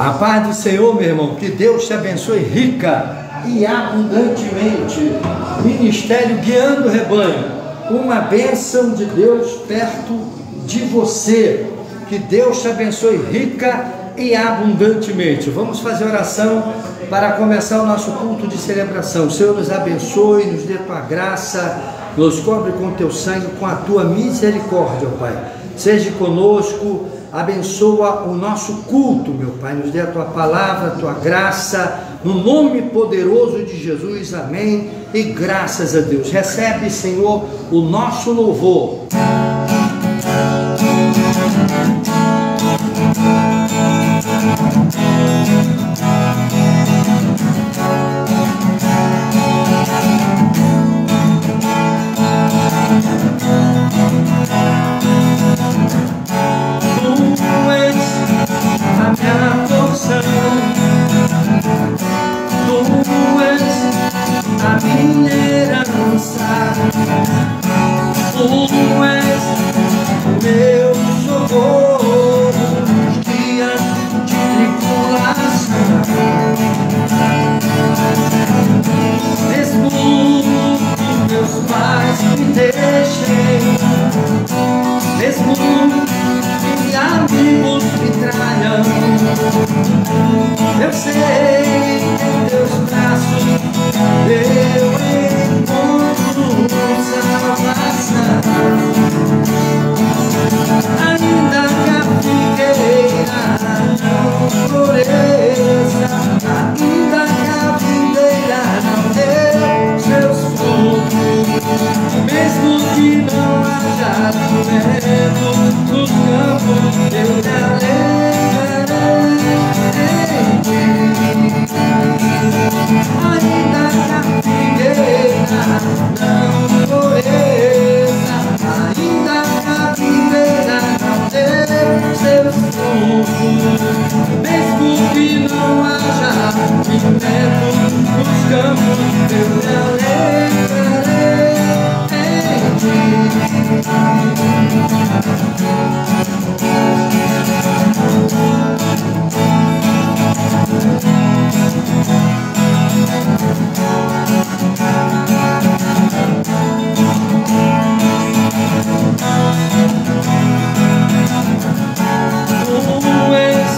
A paz do Senhor, meu irmão, que Deus te abençoe rica e abundantemente. Ministério Guiando o Rebanho, uma bênção de Deus perto de você. Que Deus te abençoe rica e abundantemente. Vamos fazer oração para começar o nosso culto de celebração. O Senhor nos abençoe, nos dê tua graça, nos cobre com teu sangue, com a tua misericórdia, ó Pai. Seja conosco, abençoa o nosso culto, meu Pai, nos dê a tua palavra, a tua graça, no nome poderoso de Jesus, amém, e graças a Deus. Recebe, Senhor, o nosso louvor. Eu sei que em teus braços eu encontro salvação. Ainda que a figueira não floresça, ainda que a videira não dê seus frutos, mesmo que não haja vento nos campos, eu me alegrarei. Ainda que a figueira não floresça, ainda que a videira não dê seus frutos, mesmo que não haja vento nos campos, eu me alegrarei em ti. Tu és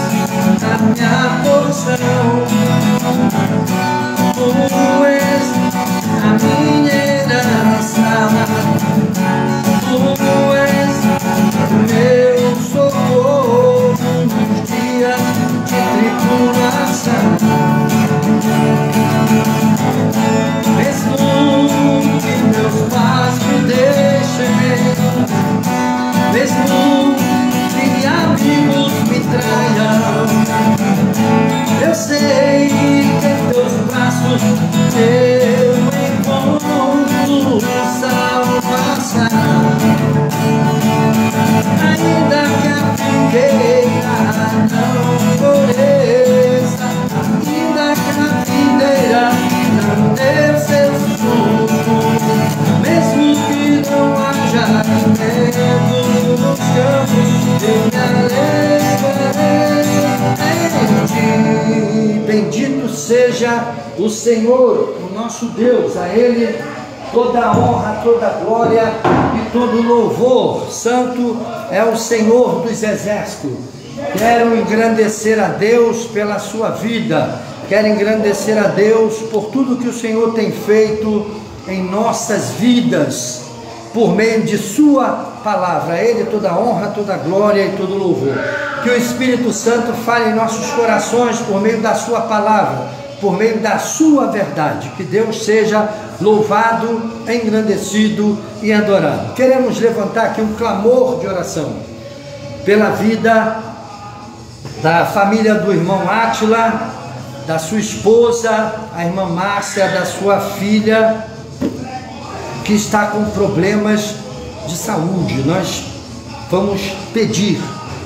a minha porção, tu és a minha herança, tu és o meu socorro nos dias de tribulação. Mesmo que meus pais me deixem, mesmo que amigos me traiam, eu sei que em teus braços eu encontro salvação. Ainda que a figueira não floresça, ainda que a videira não dê seus frutos, mesmo que não haja vento nos campos, eu me alegrarei em ti. Bendito seja o Senhor, o nosso Deus, a Ele toda a honra, toda a glória e todo o louvor. Santo é o Senhor dos exércitos. Quero engrandecer a Deus pela sua vida, quero engrandecer a Deus por tudo que o Senhor tem feito em nossas vidas, por meio de sua palavra. A Ele toda a honra, toda a glória e todo o louvor. Que o Espírito Santo fale em nossos corações por meio da sua palavra, por meio da sua verdade. Que Deus seja louvado, engrandecido e adorado. Queremos levantar aqui um clamor de oração pela vida da família do irmão Átila, da sua esposa, a irmã Márcia, da sua filha, que está com problemas de saúde. Nós vamos pedir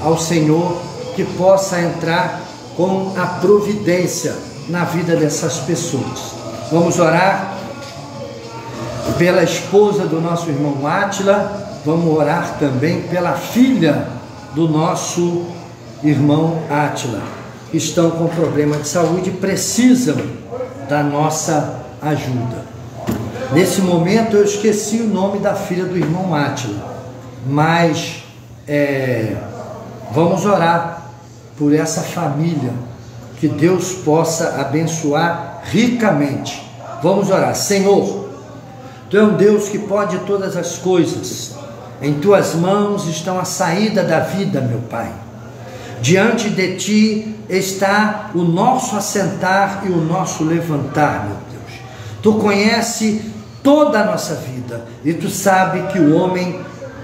ao Senhor que possa entrar com a providência na vida dessas pessoas. Vamos orar pela esposa do nosso irmão Átila, vamos orar também pela filha do nosso irmão Átila. que estão com problema de saúde e precisam da nossa ajuda. Nesse momento eu esqueci o nome da filha do irmão Átila, mas vamos orar por essa família, que Deus possa abençoar ricamente. Vamos orar. Senhor, Tu é um Deus que pode todas as coisas, em Tuas mãos estão a saída da vida, meu Pai. Diante de Ti está o nosso assentar e o nosso levantar, meu Deus. Tu conhece toda a nossa vida e Tu sabe que o homem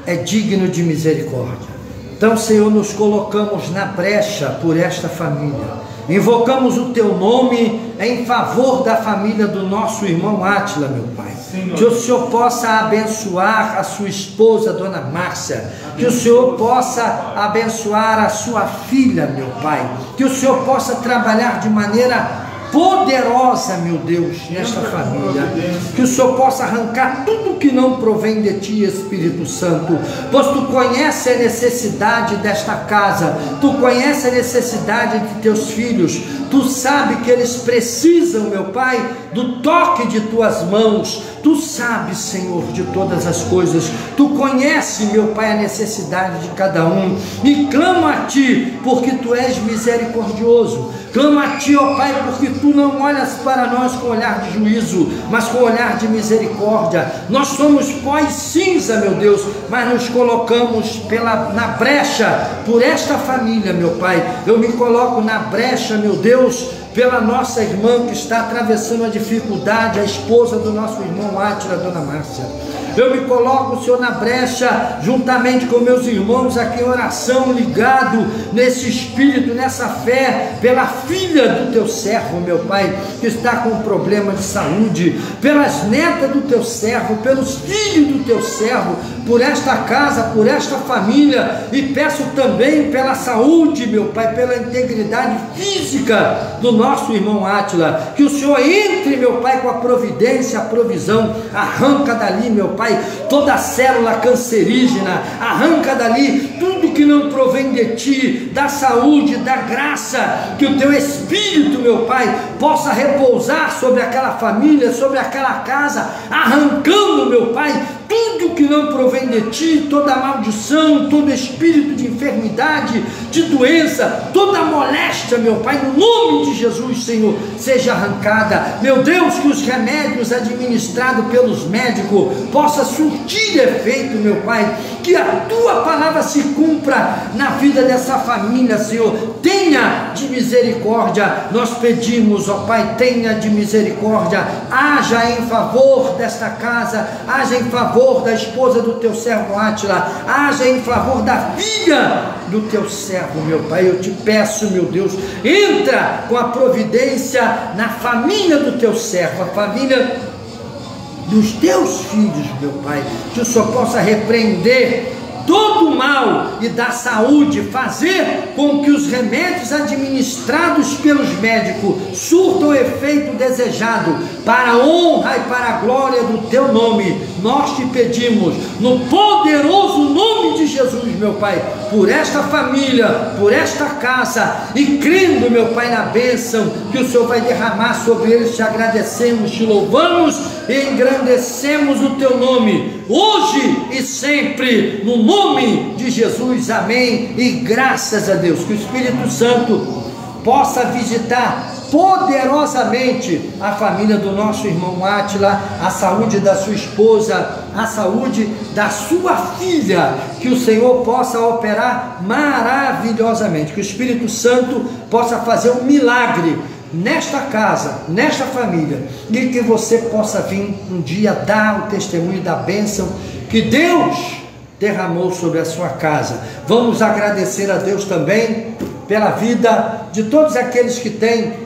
é digno de misericórdia. Então, Senhor, nos colocamos na brecha por esta família, invocamos o Teu nome em favor da família do nosso irmão Átila, meu Pai. Senhor. Que o Senhor possa abençoar a sua esposa, Dona Márcia, que o Senhor possa abençoar a sua filha, meu Pai, que o Senhor possa trabalhar de maneira poderosa, meu Deus, nesta família, que o Senhor possa arrancar tudo que não provém de Ti, Espírito Santo, pois Tu conhece a necessidade desta casa, Tu conhece a necessidade de Teus filhos, Tu sabe que eles precisam, meu Pai, do toque de Tuas mãos. Tu sabes, Senhor, de todas as coisas. Tu conhece, meu Pai, a necessidade de cada um. E clamo a Ti, porque Tu és misericordioso. Clamo a Ti, ó Pai, porque Tu não olhas para nós com olhar de juízo, mas com olhar de misericórdia. Nós somos pó e cinza, meu Deus, mas nos colocamos na brecha por esta família, meu Pai. Eu me coloco na brecha, meu Deus, pela nossa irmã que está atravessando a dificuldade, a esposa do nosso irmão Átila, Dona Márcia. Eu me coloco, Senhor, na brecha, juntamente com meus irmãos aqui em oração, ligado nesse espírito, nessa fé, pela filha do Teu servo, meu Pai, que está com problema de saúde, pelas netas do Teu servo, pelos filhos do Teu servo, por esta casa, por esta família, e peço também pela saúde, meu Pai, pela integridade física do nosso irmão Átila, que o Senhor entre, meu Pai, com a providência, a provisão, arranca dali, meu Pai, toda a célula cancerígena, arranca dali tudo que não provém de Ti, da saúde, da graça, que o Teu Espírito, meu Pai, possa repousar sobre aquela família, sobre aquela casa, arrancando, meu Pai, tudo que não provém de Ti, toda maldição, todo espírito de enfermidade, de doença, toda moléstia, meu Pai, no nome de Jesus, Senhor, seja arrancada. Meu Deus, que os remédios administrados pelos médicos possam surtir efeito, meu Pai, que a Tua palavra se cumpra na vida dessa família, Senhor. Tenha de misericórdia, nós pedimos, ó Pai, tenha de misericórdia, haja em favor desta casa, haja em favor da esposa do Teu servo Átila, haja em favor da filha do Teu servo, meu Pai. Eu Te peço, meu Deus, entra com a providência na família do Teu servo, a família dos Teus filhos, meu Pai, que o Senhor possa repreender todo o mal e dar saúde, fazer com que os remédios administrados pelos médicos surtam o efeito desejado, para a honra e para a glória do Teu nome. Nós Te pedimos, no poderoso nome de Jesus, meu Pai, por esta família, por esta casa, e crendo, meu Pai, na bênção que o Senhor vai derramar sobre eles. Te agradecemos, Te louvamos e engrandecemos o Teu nome, hoje e sempre, no nome de Jesus, amém, e graças a Deus. Que o Espírito Santo possa visitar poderosamente a família do nosso irmão Átila, a saúde da sua esposa, a saúde da sua filha, que o Senhor possa operar maravilhosamente, que o Espírito Santo possa fazer um milagre nesta casa, nesta família, e que você possa vir um dia dar o testemunho da bênção que Deus derramou sobre a sua casa. Vamos agradecer a Deus também pela vida de todos aqueles que têm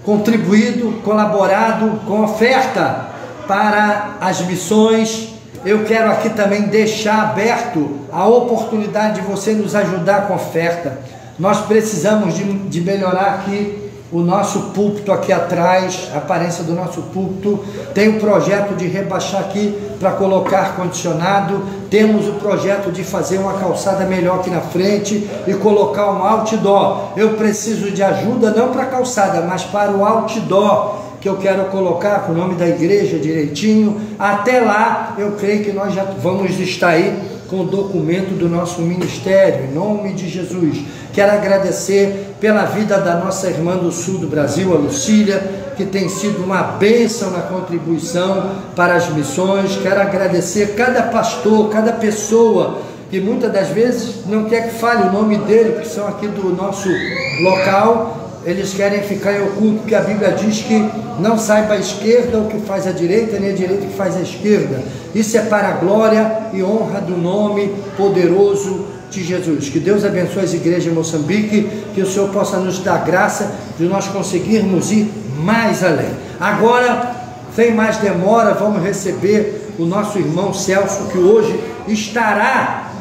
contribuído, colaborado com oferta para as missões. Eu quero aqui também deixar aberto a oportunidade de você nos ajudar com oferta. Nós precisamos de melhorar aqui o nosso púlpito aqui atrás, a aparência do nosso púlpito. Tem o projeto de rebaixar aqui para colocar ar-condicionado. Temos o projeto de fazer uma calçada melhor aqui na frente e colocar um outdoor. Eu preciso de ajuda não para a calçada, mas para o outdoor, que eu quero colocar com o nome da igreja direitinho. Até lá, eu creio que nós já vamos estar aí com o documento do nosso ministério, em nome de Jesus. Quero agradecer pela vida da nossa irmã do sul do Brasil, a Lucília, que tem sido uma bênção na contribuição para as missões. Quero agradecer cada pastor, cada pessoa que muitas das vezes não quer que fale o nome dele, porque são aqui do nosso local. Eles querem ficar em oculto, porque a Bíblia diz que não saiba a esquerda o que faz a direita, nem a direita o que faz a esquerda. Isso é para a glória e honra do nome poderoso de Jesus. Que Deus abençoe as igrejas em Moçambique, que o Senhor possa nos dar graça de nós conseguirmos ir mais além. Agora, sem mais demora, vamos receber o nosso irmão Celso, que hoje estará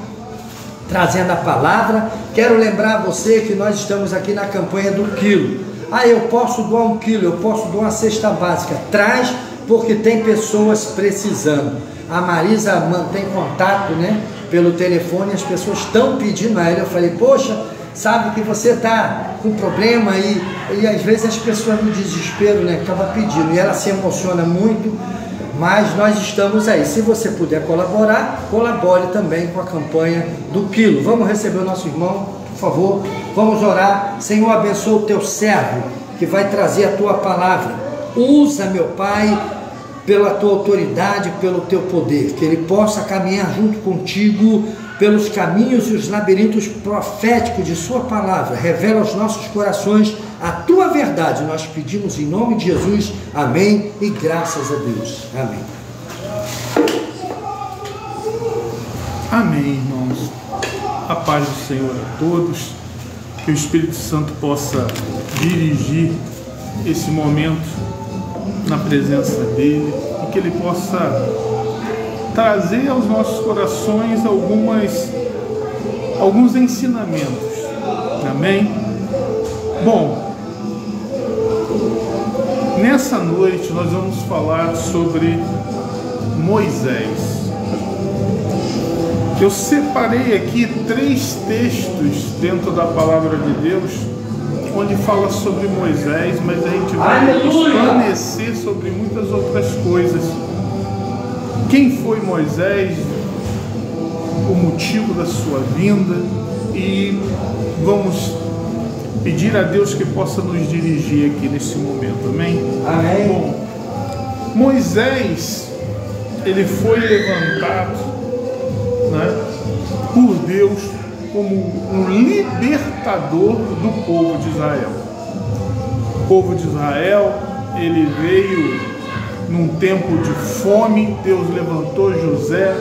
trazendo a palavra. Quero lembrar você que nós estamos aqui na campanha do quilo. Eu posso doar 1 quilo, eu posso doar uma cesta básica. Traz, porque tem pessoas precisando. A Marisa mantém contato, né, pelo telefone, as pessoas estão pedindo a ela. Eu falei, poxa, sabe que você está com problema e às vezes as pessoas no desespero, né, acabam pedindo, e ela se emociona muito. Mas nós estamos aí. Se você puder colaborar, colabore também com a campanha do quilo. Vamos receber o nosso irmão, por favor. Vamos orar. Senhor, abençoa o teu servo, que vai trazer a tua palavra. Usa, meu Pai, pela tua autoridade, pelo teu poder, que ele possa caminhar junto contigo pelos caminhos e os labirintos proféticos de sua palavra. Revela aos nossos corações a tua verdade. Nós pedimos em nome de Jesus. Amém. E graças a Deus. Amém. Amém, irmãos. A paz do Senhor a todos. Que o Espírito Santo possa dirigir esse momento na presença dele e que ele possa trazer aos nossos corações alguns ensinamentos. Amém? Bom, nessa noite nós vamos falar sobre Moisés. Eu separei aqui 3 textos dentro da palavra de Deus onde fala sobre Moisés, mas a gente vai esclarecer sobre muitas outras coisas. Quem foi Moisés, o motivo da sua vinda, e vamos pedir a Deus que possa nos dirigir aqui nesse momento, amém? Amém. Bom, Moisés, ele foi levantado, né, por Deus como um libertador do povo de Israel. O povo de Israel, ele veio num tempo de fome. Deus levantou José.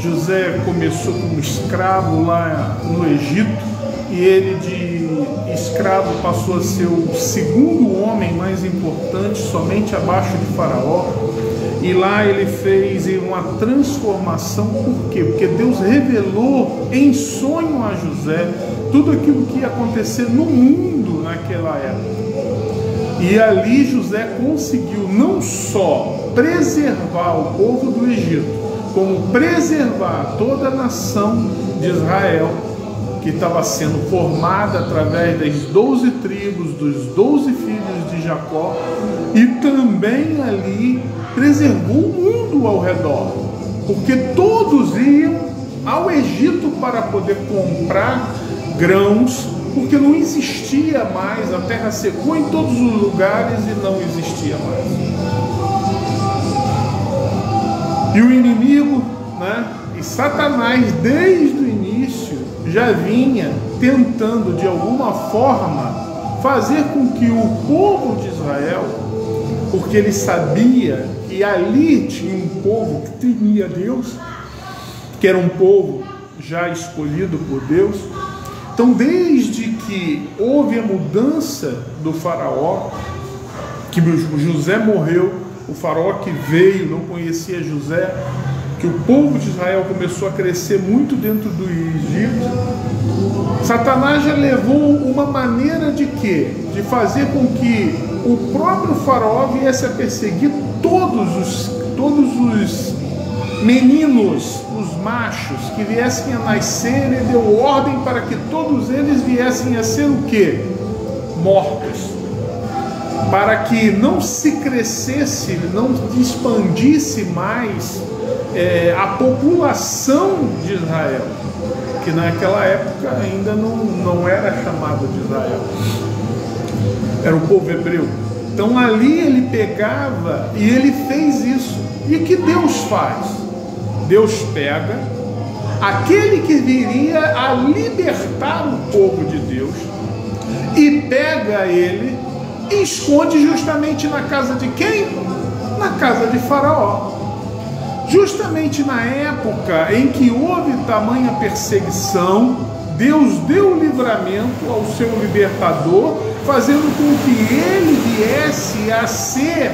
José começou como escravo lá no Egito, e ele de escravo passou a ser o segundo homem mais importante, somente abaixo de Faraó. E lá ele fez uma transformação. Por quê? Porque Deus revelou em sonho a José tudo aquilo que ia acontecer no mundo naquela época. E ali José conseguiu não só preservar o povo do Egito, como preservar toda a nação de Israel, que estava sendo formada através das 12 tribos, dos 12 filhos de Jacó, e também ali preservou o mundo ao redor, porque todos iam ao Egito para poder comprar grãos, porque não existia mais, a terra secou em todos os lugares e não existia mais. E o inimigo, né, e Satanás, desde o início, já vinha tentando de alguma forma fazer com que o povo de Israel, porque ele sabia que ali tinha um povo que temia Deus, que era um povo já escolhido por Deus. Então, desde que houve a mudança do faraó, que José morreu, o faraó que veio não conhecia José, que o povo de Israel começou a crescer muito dentro do Egito, Satanás já levou uma maneira de quê? De fazer com que o próprio faraó viesse a perseguir todos os meninos, os machos que viessem a nascer. Ele deu ordem para que todos eles viessem a ser o quê? Mortos. Para que não se crescesse, não expandisse mais a população de Israel, que naquela época ainda não era chamado de Israel, era o povo hebreu. Então ali ele pegava e ele fez isso. E o que Deus faz? Deus pega aquele que viria a libertar o povo de Deus e pega ele e esconde justamente na casa de quem? Na casa de Faraó. Justamente na época em que houve tamanha perseguição, Deus deu livramento ao seu libertador, fazendo com que ele viesse a ser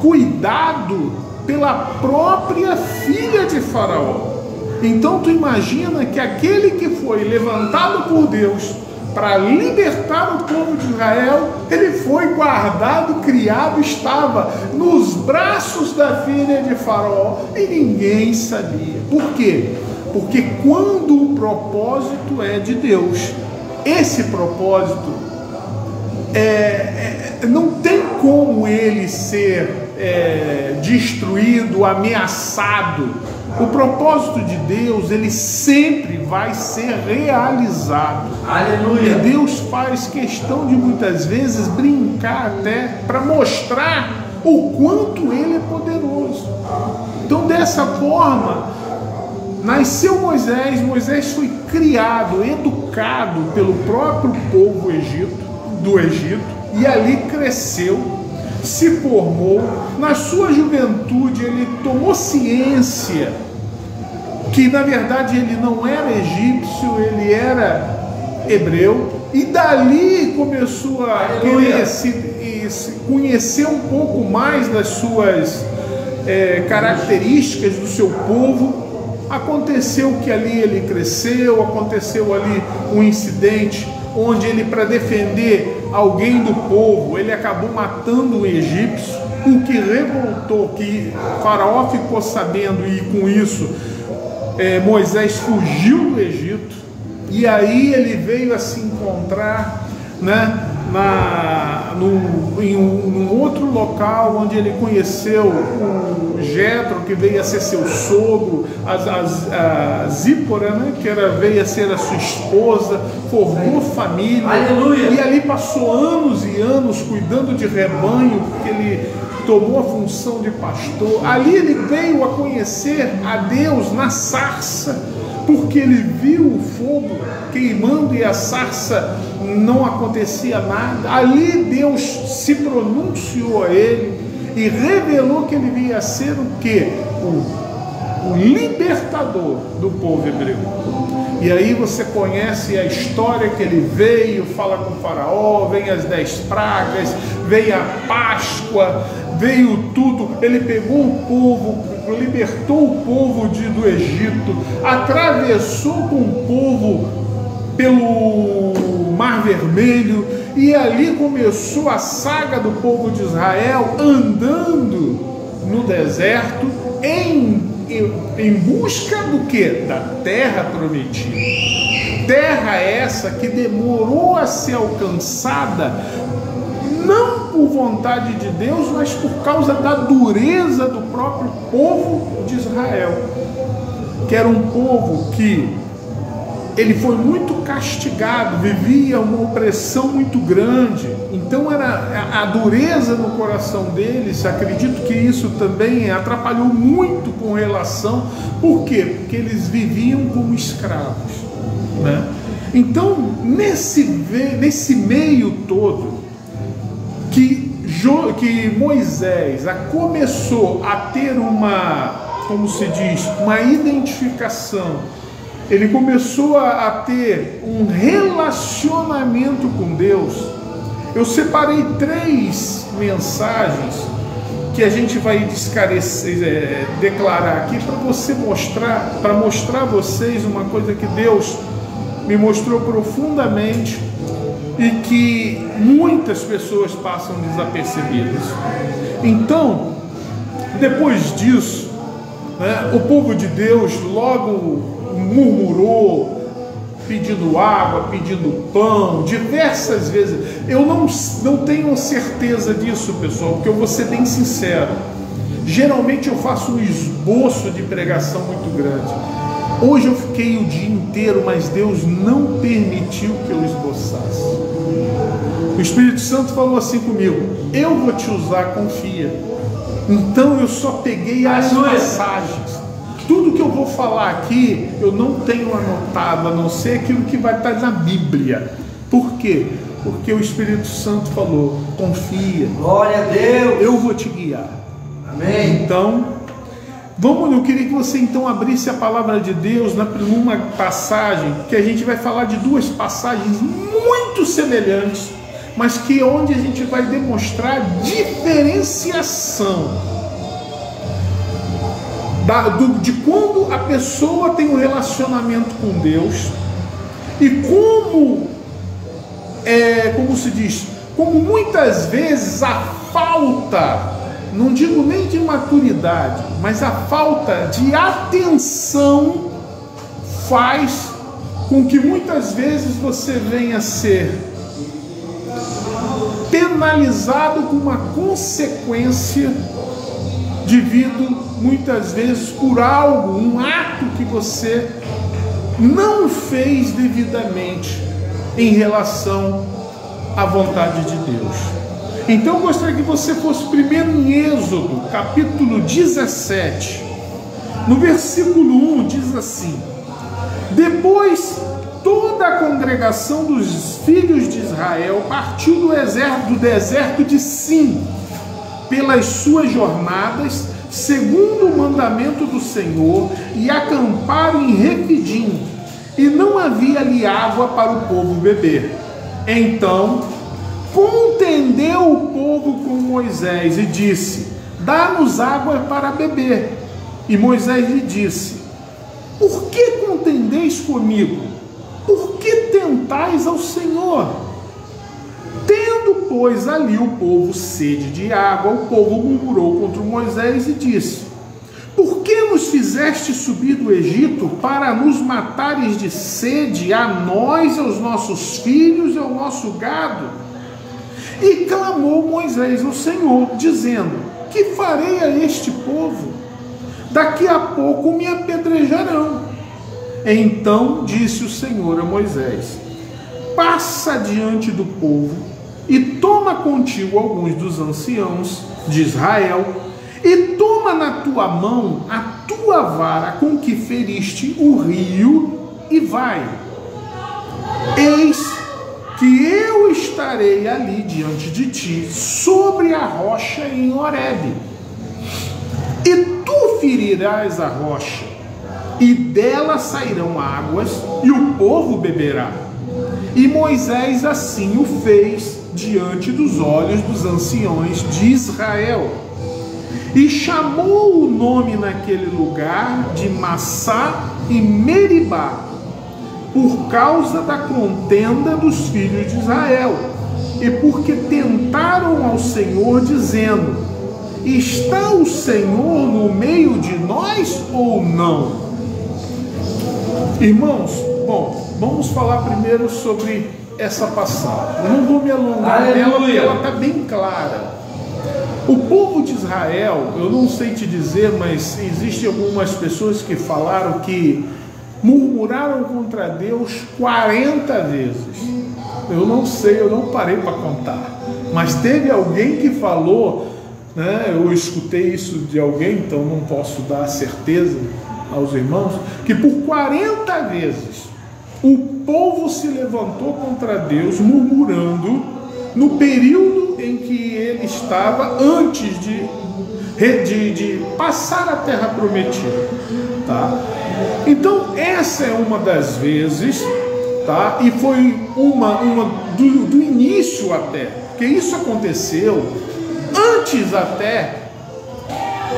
cuidado pela própria filha de Faraó. Então tu imagina que aquele que foi levantado por Deus para libertar o povo de Israel, ele foi guardado, criado, estava nos braços da filha de Faraó e ninguém sabia. Por quê? Porque quando o propósito é de Deus, esse propósito não tem como ele ser destruído, ameaçado. O propósito de Deus, ele sempre vai ser realizado. Aleluia. E Deus faz questão de muitas vezes brincar até para mostrar o quanto ele é poderoso. Então dessa forma nasceu Moisés. Moisés foi criado, educado pelo próprio povo do Egito, e ali cresceu, se formou. Na sua juventude ele tomou ciência que na verdade ele não era egípcio, ele era hebreu, e dali começou a querer se conhecer um pouco mais das suas características do seu povo. Aconteceu que ali ele cresceu, aconteceu ali um incidente onde ele, para defender alguém do povo, ele acabou matando um egípcio, o que revoltou, que Faraó ficou sabendo, e com isso Moisés fugiu do Egito. E aí ele veio a se encontrar, né, em um outro local, onde ele conheceu o Jetro, que veio a ser seu sogro, a Zípora, né, que veio a ser a sua esposa, formou família. Aleluia. E ali passou anos e anos cuidando de rebanho, porque ele tomou a função de pastor. Ali ele veio a conhecer a Deus na sarça, porque ele viu o fogo queimando e a sarça não acontecia nada. Ali Deus se pronunciou a ele e revelou que ele vinha a ser o quê? O libertador do povo hebreu. E aí você conhece a história que ele veio, fala com o faraó, vem as 10 pragas, veio a Páscoa, veio tudo. Ele pegou o povo, libertou o povo do Egito, atravessou com o povo pelo Mar Vermelho, e ali começou a saga do povo de Israel andando no deserto em busca do que? Da terra prometida. Terra essa que demorou a ser alcançada, não por vontade de Deus, mas por causa da dureza do próprio povo de Israel, que era um povo que ele foi muito castigado, vivia uma opressão muito grande. Então era a dureza no coração deles. Acredito que isso também atrapalhou muito com relação. Por quê? Porque eles viviam como escravos, né? Então nesse meio todo que Moisés começou a ter uma, como se diz, uma identificação. Ele começou a ter um relacionamento com Deus. Eu separei 3 mensagens que a gente vai declarar aqui para mostrar a vocês uma coisa que Deus me mostrou profundamente e que muitas pessoas passam desapercebidas. Então, depois disso, né, o povo de Deus logo murmurou, pedindo água, pedindo pão, diversas vezes. Eu não tenho certeza disso, pessoal, porque eu vou ser bem sincero. Geralmente eu faço um esboço de pregação muito grande. Hoje eu fiquei o dia inteiro, mas Deus não permitiu que eu esboçasse. O Espírito Santo falou assim comigo: eu vou te usar, confia. Então eu só peguei as passagens. Tudo que eu vou falar aqui, eu não tenho anotado, a não ser aquilo que vai estar na Bíblia. Por quê? Porque o Espírito Santo falou: confia. Glória a Deus. Eu vou te guiar. Amém. Então, eu queria que você então abrisse a palavra de Deus numa passagem, que a gente vai falar de duas passagens muito semelhantes, mas que é onde a gente vai demonstrar diferenciação de quando a pessoa tem um relacionamento com Deus e como se diz, como muitas vezes a falta, não digo nem de maturidade, mas a falta de atenção faz com que muitas vezes você venha a ser penalizado com uma consequência devido muitas vezes por algo, um ato que você não fez devidamente em relação à vontade de Deus. Então eu gostaria que você fosse primeiro em Êxodo, capítulo 17, no versículo 1, diz assim: depois toda a congregação dos filhos de Israel partiu do deserto de Sim, pelas suas jornadas, segundo o mandamento do Senhor, e acamparam em Refidim, e não havia ali água para o povo beber. Então contendeu o povo com Moisés e disse: dá-nos água para beber. E Moisés lhe disse: por que contendeis comigo? Por que tentais ao Senhor? Tendo, pois, ali o povo sede de água, o povo murmurou contra Moisés e disse: por que nos fizeste subir do Egito para nos matares de sede, a nós, aos nossos filhos e ao nosso gado? E clamou Moisés ao Senhor, dizendo: que farei a este povo? Daqui a pouco me apedrejarão. Então disse o Senhor a Moisés: passa diante do povo e toma contigo alguns dos anciãos de Israel, e toma na tua mão a tua vara com que feriste o rio, e vai. Eis que eu estarei ali diante de ti, sobre a rocha em Horebe, e tu ferirás a rocha, e dela sairão águas, e o povo beberá. E Moisés assim o fez diante dos olhos dos anciões de Israel. E chamou o nome naquele lugar de Massá e Meribá, por causa da contenda dos filhos de Israel, e porque tentaram ao Senhor, dizendo: está o Senhor no meio de nós ou não? Irmãos, vamos falar primeiro sobre essa passagem. Eu não vou me alongar nela, porque ela está bem clara. O povo de Israel, eu não sei te dizer, mas existem algumas pessoas que falaram que murmuraram contra Deus 40 vezes. Eu não sei, eu não parei para contar. Mas teve alguém que falou, né, eu escutei isso de alguém, então não posso dar certeza aos irmãos, que por 40 vezes o povo se levantou contra Deus, murmurando, no período em que ele estava antes de passar a terra prometida, tá? Então essa é uma das vezes, tá? E foi uma do início até, porque isso aconteceu antes até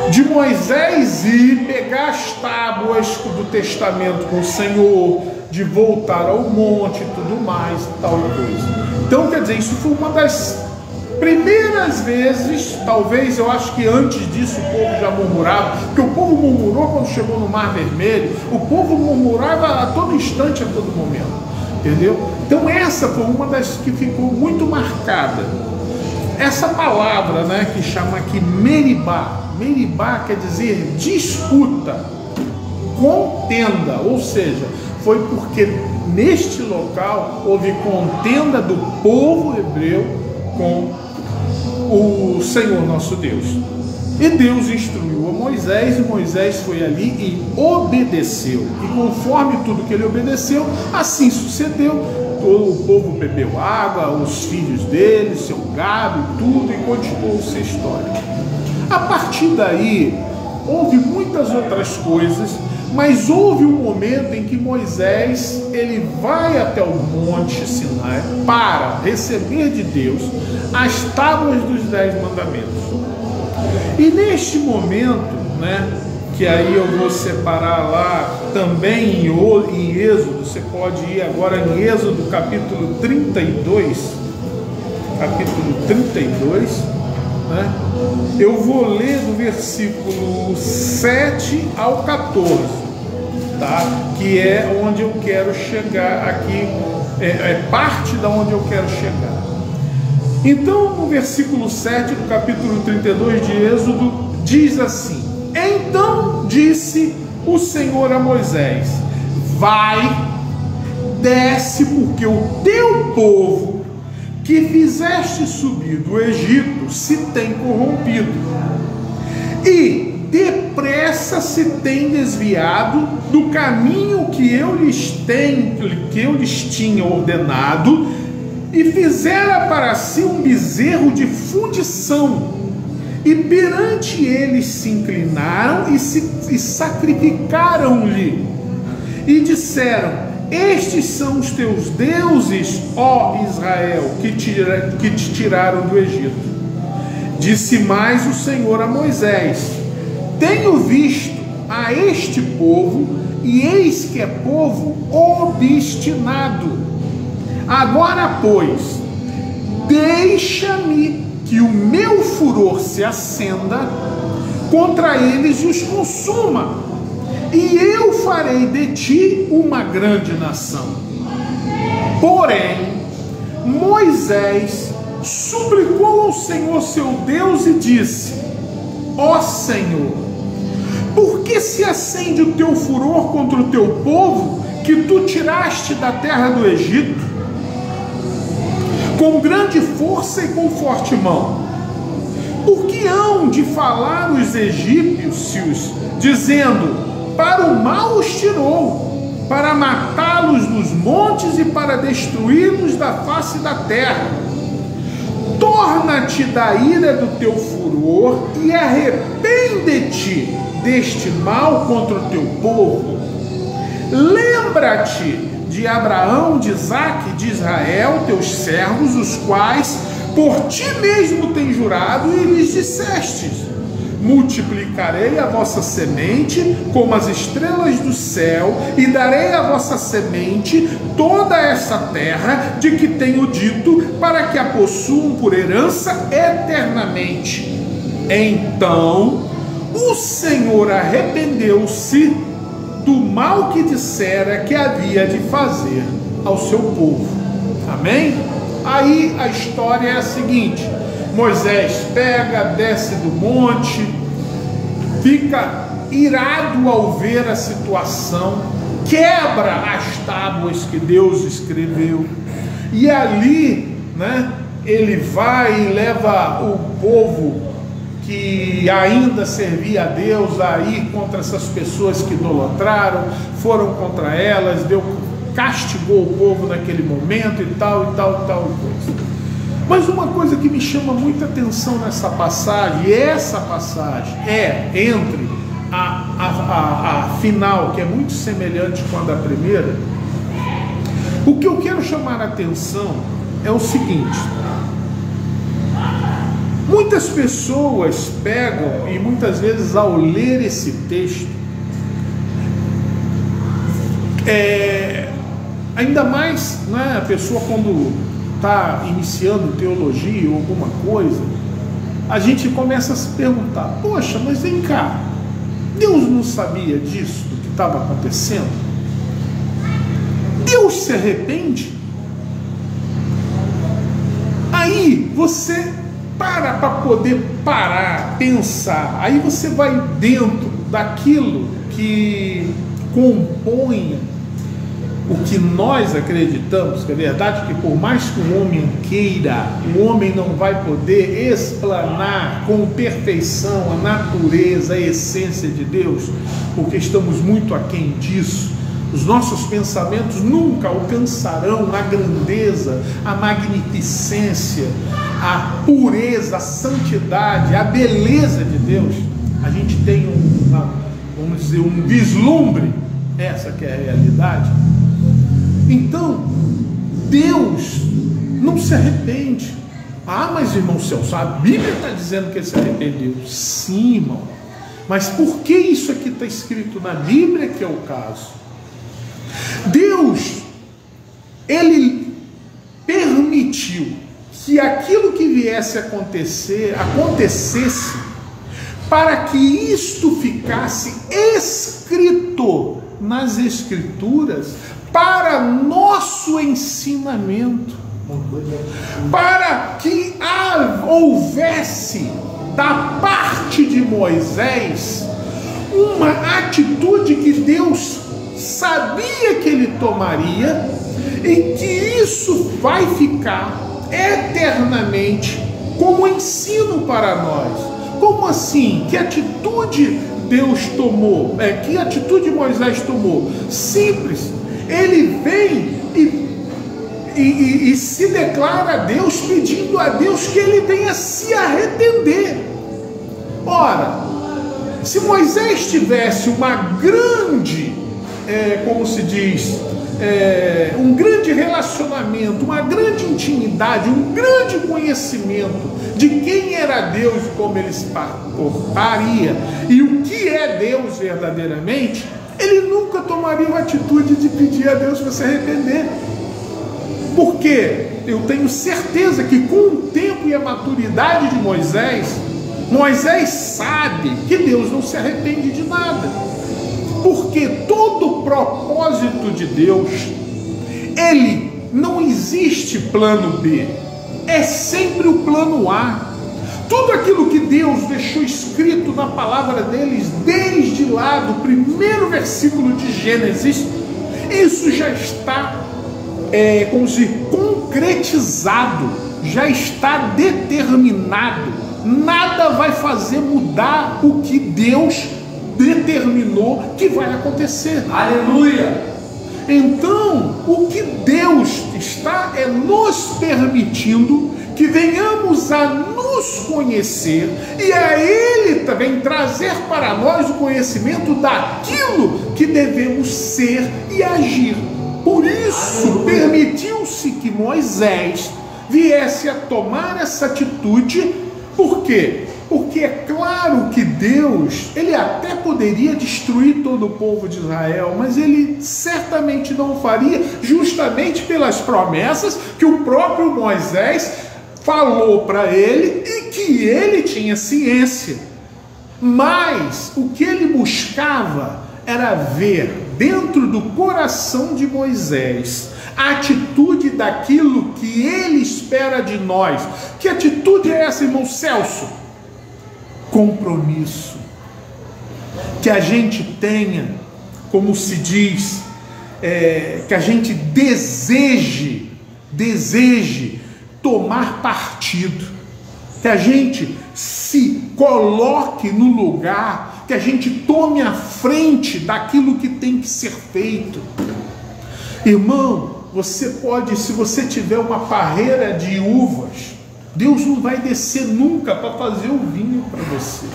de Moisés ir pegar as tábuas do testamento com o Senhor, de voltar ao monte e tudo mais, tal coisa. Então, quer dizer, isso foi uma das primeiras vezes, talvez, eu acho que antes disso o povo já murmurava, porque o povo murmurou quando chegou no Mar Vermelho, o povo murmurava a todo instante, a todo momento, entendeu? Então essa foi uma das que ficou muito marcada. Essa palavra, né, que chama aqui Meribá, Meribá quer dizer disputa, contenda, ou seja, foi porque neste local houve contenda do povo hebreu com o Senhor nosso Deus. E Deus instruiu a Moisés, e Moisés foi ali e obedeceu. E conforme tudo que ele obedeceu, assim sucedeu. Todo o povo bebeu água, os filhos dele, seu gado e tudo, e continuou-se a história. A partir daí, houve muitas outras coisas, mas houve um momento em que Moisés, ele vai até o Monte Sinai para receber de Deus as tábuas dos 10 mandamentos. E neste momento, né, que aí eu vou separar lá também em Êxodo, você pode ir agora em Êxodo capítulo 32, né? Eu vou ler do versículo 7 ao 14, tá? Que é onde eu quero chegar aqui, é parte da onde eu quero chegar. Então, no versículo 7 do capítulo 32 de Êxodo, diz assim: Então disse o Senhor a Moisés: Vai, desce, porque o teu povo que fizeste subir do Egito se tem corrompido, e depressa se tem desviado do caminho que eu lhes tinha ordenado, e fizera para si um bezerro de fundição, e perante eles se inclinaram e sacrificaram-lhe, e disseram: Estes são os teus deuses, ó Israel, que te tiraram do Egito. Disse mais o Senhor a Moisés: Tenho visto a este povo, e eis que é povo obstinado. Agora, pois, deixa-me que o meu furor se acenda contra eles e os consuma, e eu farei de ti uma grande nação. Porém, Moisés suplicou ao Senhor seu Deus e disse: Ó Senhor, por que se acende o teu furor contra o teu povo, que tu tiraste da terra do Egito, com grande força e com forte mão? Por que hão de falar os egípcios, dizendo: Para o mal os tirou, para matá-los nos montes e para destruí-los da face da terra? Torna-te da ira do teu furor e arrepende-te deste mal contra o teu povo. Lembra-te de Abraão, de Isaque e de Israel, teus servos, os quais por ti mesmo tem jurado, e lhes dissestes: multiplicarei a vossa semente como as estrelas do céu, e darei à vossa semente toda essa terra de que tenho dito, para que a possuam por herança eternamente. Então o Senhor arrependeu-se do mal que dissera que havia de fazer ao seu povo. Amém? Aí a história é a seguinte: Moisés pega, desce do monte, fica irado ao ver a situação, quebra as tábuas que Deus escreveu, e ali, né, ele vai e leva o povo que ainda servia a Deus aí contra essas pessoas que idolatraram, foram contra elas, Deus castigou o povo naquele momento e tal coisa. Mas uma coisa que me chama muita atenção nessa passagem, e essa passagem é entre a final, que é muito semelhante com a da primeira. O que eu quero chamar a atenção é o seguinte: Muitas pessoas pegam e muitas vezes ao ler esse texto, ainda mais, né, a pessoa quando está iniciando teologia ou alguma coisa, a gente começa a se perguntar: poxa, mas vem cá, Deus não sabia disso, do que estava acontecendo? Deus se arrepende? Aí você para poder parar, pensar, aí você vai dentro daquilo que compõe o que nós acreditamos, que é verdade, que por mais que o homem queira, o homem não vai poder explanar com perfeição a natureza, a essência de Deus, porque estamos muito aquém disso. Os nossos pensamentos nunca alcançarão a grandeza, a magnificência, a pureza, a santidade, a beleza de Deus. A gente tem vamos dizer, um vislumbre, essa que é a realidade. Então, Deus não se arrepende. Ah, mas irmão Celso, a Bíblia está dizendo que ele se arrependeu. Sim, irmão. Mas por que isso aqui está escrito na Bíblia que é o caso? Deus, Ele permitiu que aquilo que viesse a acontecer, acontecesse, para que isto ficasse escrito nas Escrituras, para nosso ensinamento, para que houvesse da parte de Moisés uma atitude que Deus sabia que ele tomaria e que isso vai ficar eternamente como ensino para nós. Como assim? Que atitude Deus tomou? Que atitude Moisés tomou? Simples. Ele vem e se declara a Deus, pedindo a Deus que ele venha se arrepender. Ora, se Moisés tivesse uma grande, como se diz, um grande relacionamento, uma grande intimidade, um grande conhecimento de quem era Deus e como ele se portaria e o que é Deus verdadeiramente, ele nunca tomaria uma atitude de pedir a Deus para se arrepender. Porque eu tenho certeza que com o tempo e a maturidade de Moisés sabe que Deus não se arrepende de nada. Porque todo o propósito de Deus, ele não existe plano B, é sempre o plano A. Tudo aquilo que Deus deixou escrito na palavra deles, desde lá do primeiro versículo de Gênesis, isso já está como se concretizado, já está determinado. Nada vai fazer mudar o que Deus determinou que vai acontecer. Aleluia! Então, o que Deus está nos permitindo que venhamos a nos conhecer e a Ele também trazer para nós o conhecimento daquilo que devemos ser e agir. Por isso, permitiu-se que Moisés viesse a tomar essa atitude. Por quê? Porque é claro que Deus, ele até poderia destruir todo o povo de Israel, mas ele certamente não o faria, justamente pelas promessas que o próprio Moisés falou para ele e que ele tinha ciência. Mas o que ele buscava era ver dentro do coração de Moisés a atitude daquilo que ele espera de nós. Que atitude é essa, irmão Celso? Compromisso. Que a gente tenha, como se diz, que a gente deseje tomar partido, que a gente se coloque no lugar, que a gente tome a frente daquilo que tem que ser feito. Irmão, você pode, se você tiver uma parreira de uvas, Deus não vai descer nunca para fazer o vinho para você,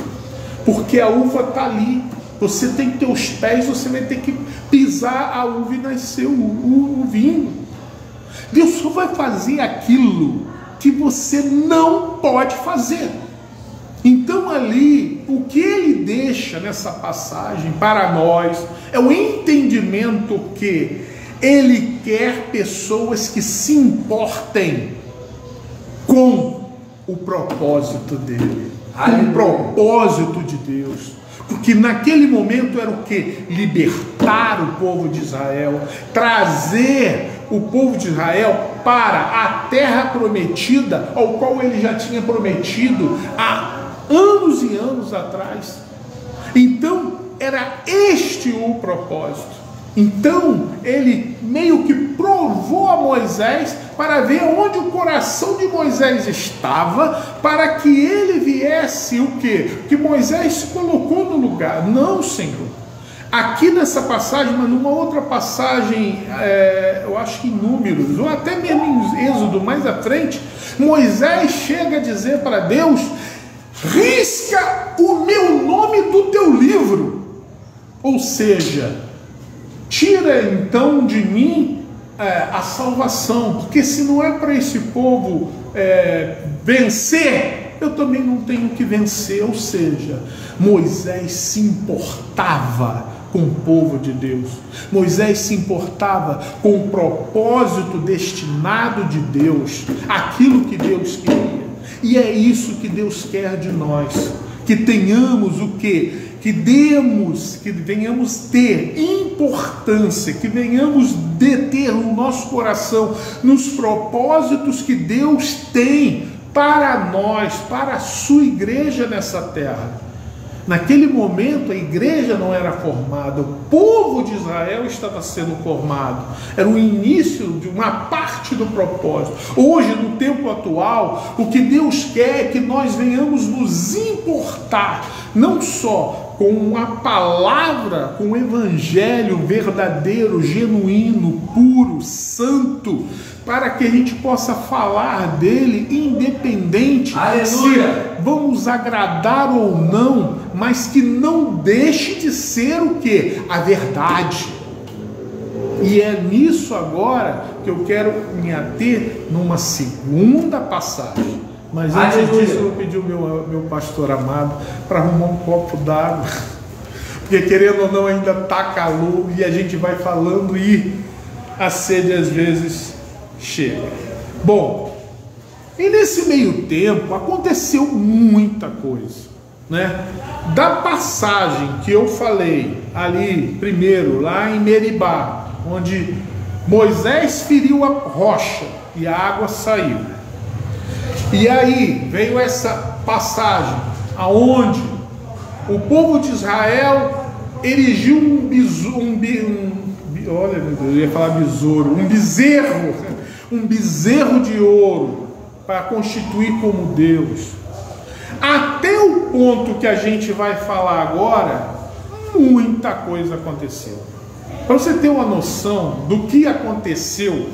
porque a uva está ali. Você tem que ter os pés, você vai ter que pisar a uva e nascer o vinho. Deus só vai fazer aquilo que você não pode fazer. Então ali, o que ele deixa nessa passagem para nós é o entendimento que ele quer pessoas que se importem com o propósito dele, com o propósito de Deus. Porque naquele momento era o que? Libertar o povo de Israel, trazer o povo de Israel para a terra prometida, ao qual ele já tinha prometido há anos e anos atrás. Então era este o propósito. Então ele meio que provou a Moisés para ver onde o coração de Moisés estava, para que ele viesse o quê? Que Moisés se colocou no lugar. Não, Senhor. Aqui nessa passagem, mas numa outra passagem, eu acho que em Números, ou até mesmo em Êxodo, mais à frente, Moisés chega a dizer para Deus: risca o meu nome do teu livro. Ou seja, tira então de mim a salvação, porque se não é para esse povo vencer, eu também não tenho que vencer. Ou seja, Moisés se importava com o povo de Deus. Moisés se importava com o propósito destinado de Deus, aquilo que Deus queria. E é isso que Deus quer de nós, que tenhamos o quê? Que venhamos ter importância, que venhamos deter o nosso coração nos propósitos que Deus tem para nós, para a sua igreja nessa terra. Naquele momento a igreja não era formada, o povo de Israel estava sendo formado, era o início de uma parte do propósito. Hoje, no tempo atual, o que Deus quer é que nós venhamos nos importar, não só com a palavra, com o evangelho verdadeiro, genuíno, puro, santo, para que a gente possa falar dele independente se vamos agradar ou não, mas que não deixe de ser o que? A verdade. E é nisso agora que eu quero me ater numa segunda passagem. Mas antes disso eu vou pedir o meu pastor amado para arrumar um copo d'água, porque querendo ou não ainda está calor e a gente vai falando e a sede às vezes chega. Bom, e nesse meio tempo aconteceu muita coisa, né? Da passagem que eu falei ali primeiro, lá em Meribá, onde Moisés feriu a rocha e a água saiu. E aí veio essa passagem aonde o povo de Israel erigiu um bezerro de ouro para constituir como Deus. Até o ponto que a gente vai falar agora, muita coisa aconteceu. Para você ter uma noção do que aconteceu,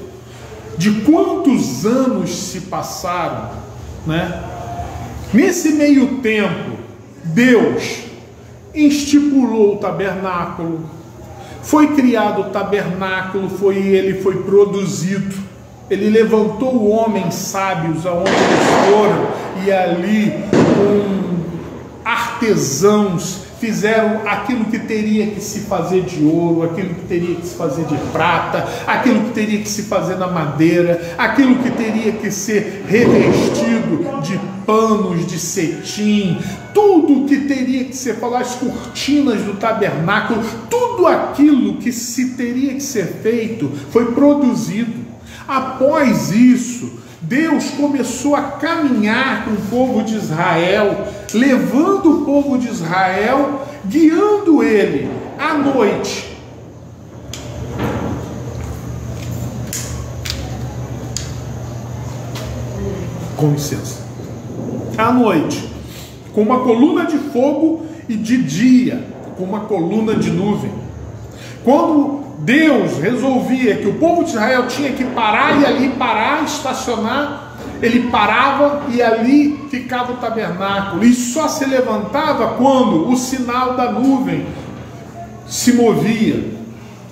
de quantos anos se passaram, né? Nesse meio tempo, Deus estipulou o tabernáculo, foi criado o tabernáculo, ele foi produzido, ele levantou homens sábios aonde eles foram, e ali com artesãos fizeram aquilo que teria que se fazer de ouro, aquilo que teria que se fazer de prata, aquilo que teria que se fazer na madeira, aquilo que teria que ser revestido de panos, de cetim, tudo que teria que ser, as cortinas do tabernáculo, tudo aquilo que se teria que ser feito foi produzido. Após isso, Deus começou a caminhar com o povo de Israel, levando o povo de Israel, guiando ele à noite. Com licença. À noite, com uma coluna de fogo, e de dia, com uma coluna de nuvem. Quando Deus resolvia que o povo de Israel tinha que parar, e ali parar, estacionar, ele parava e ali ficava o tabernáculo, e só se levantava quando o sinal da nuvem se movia.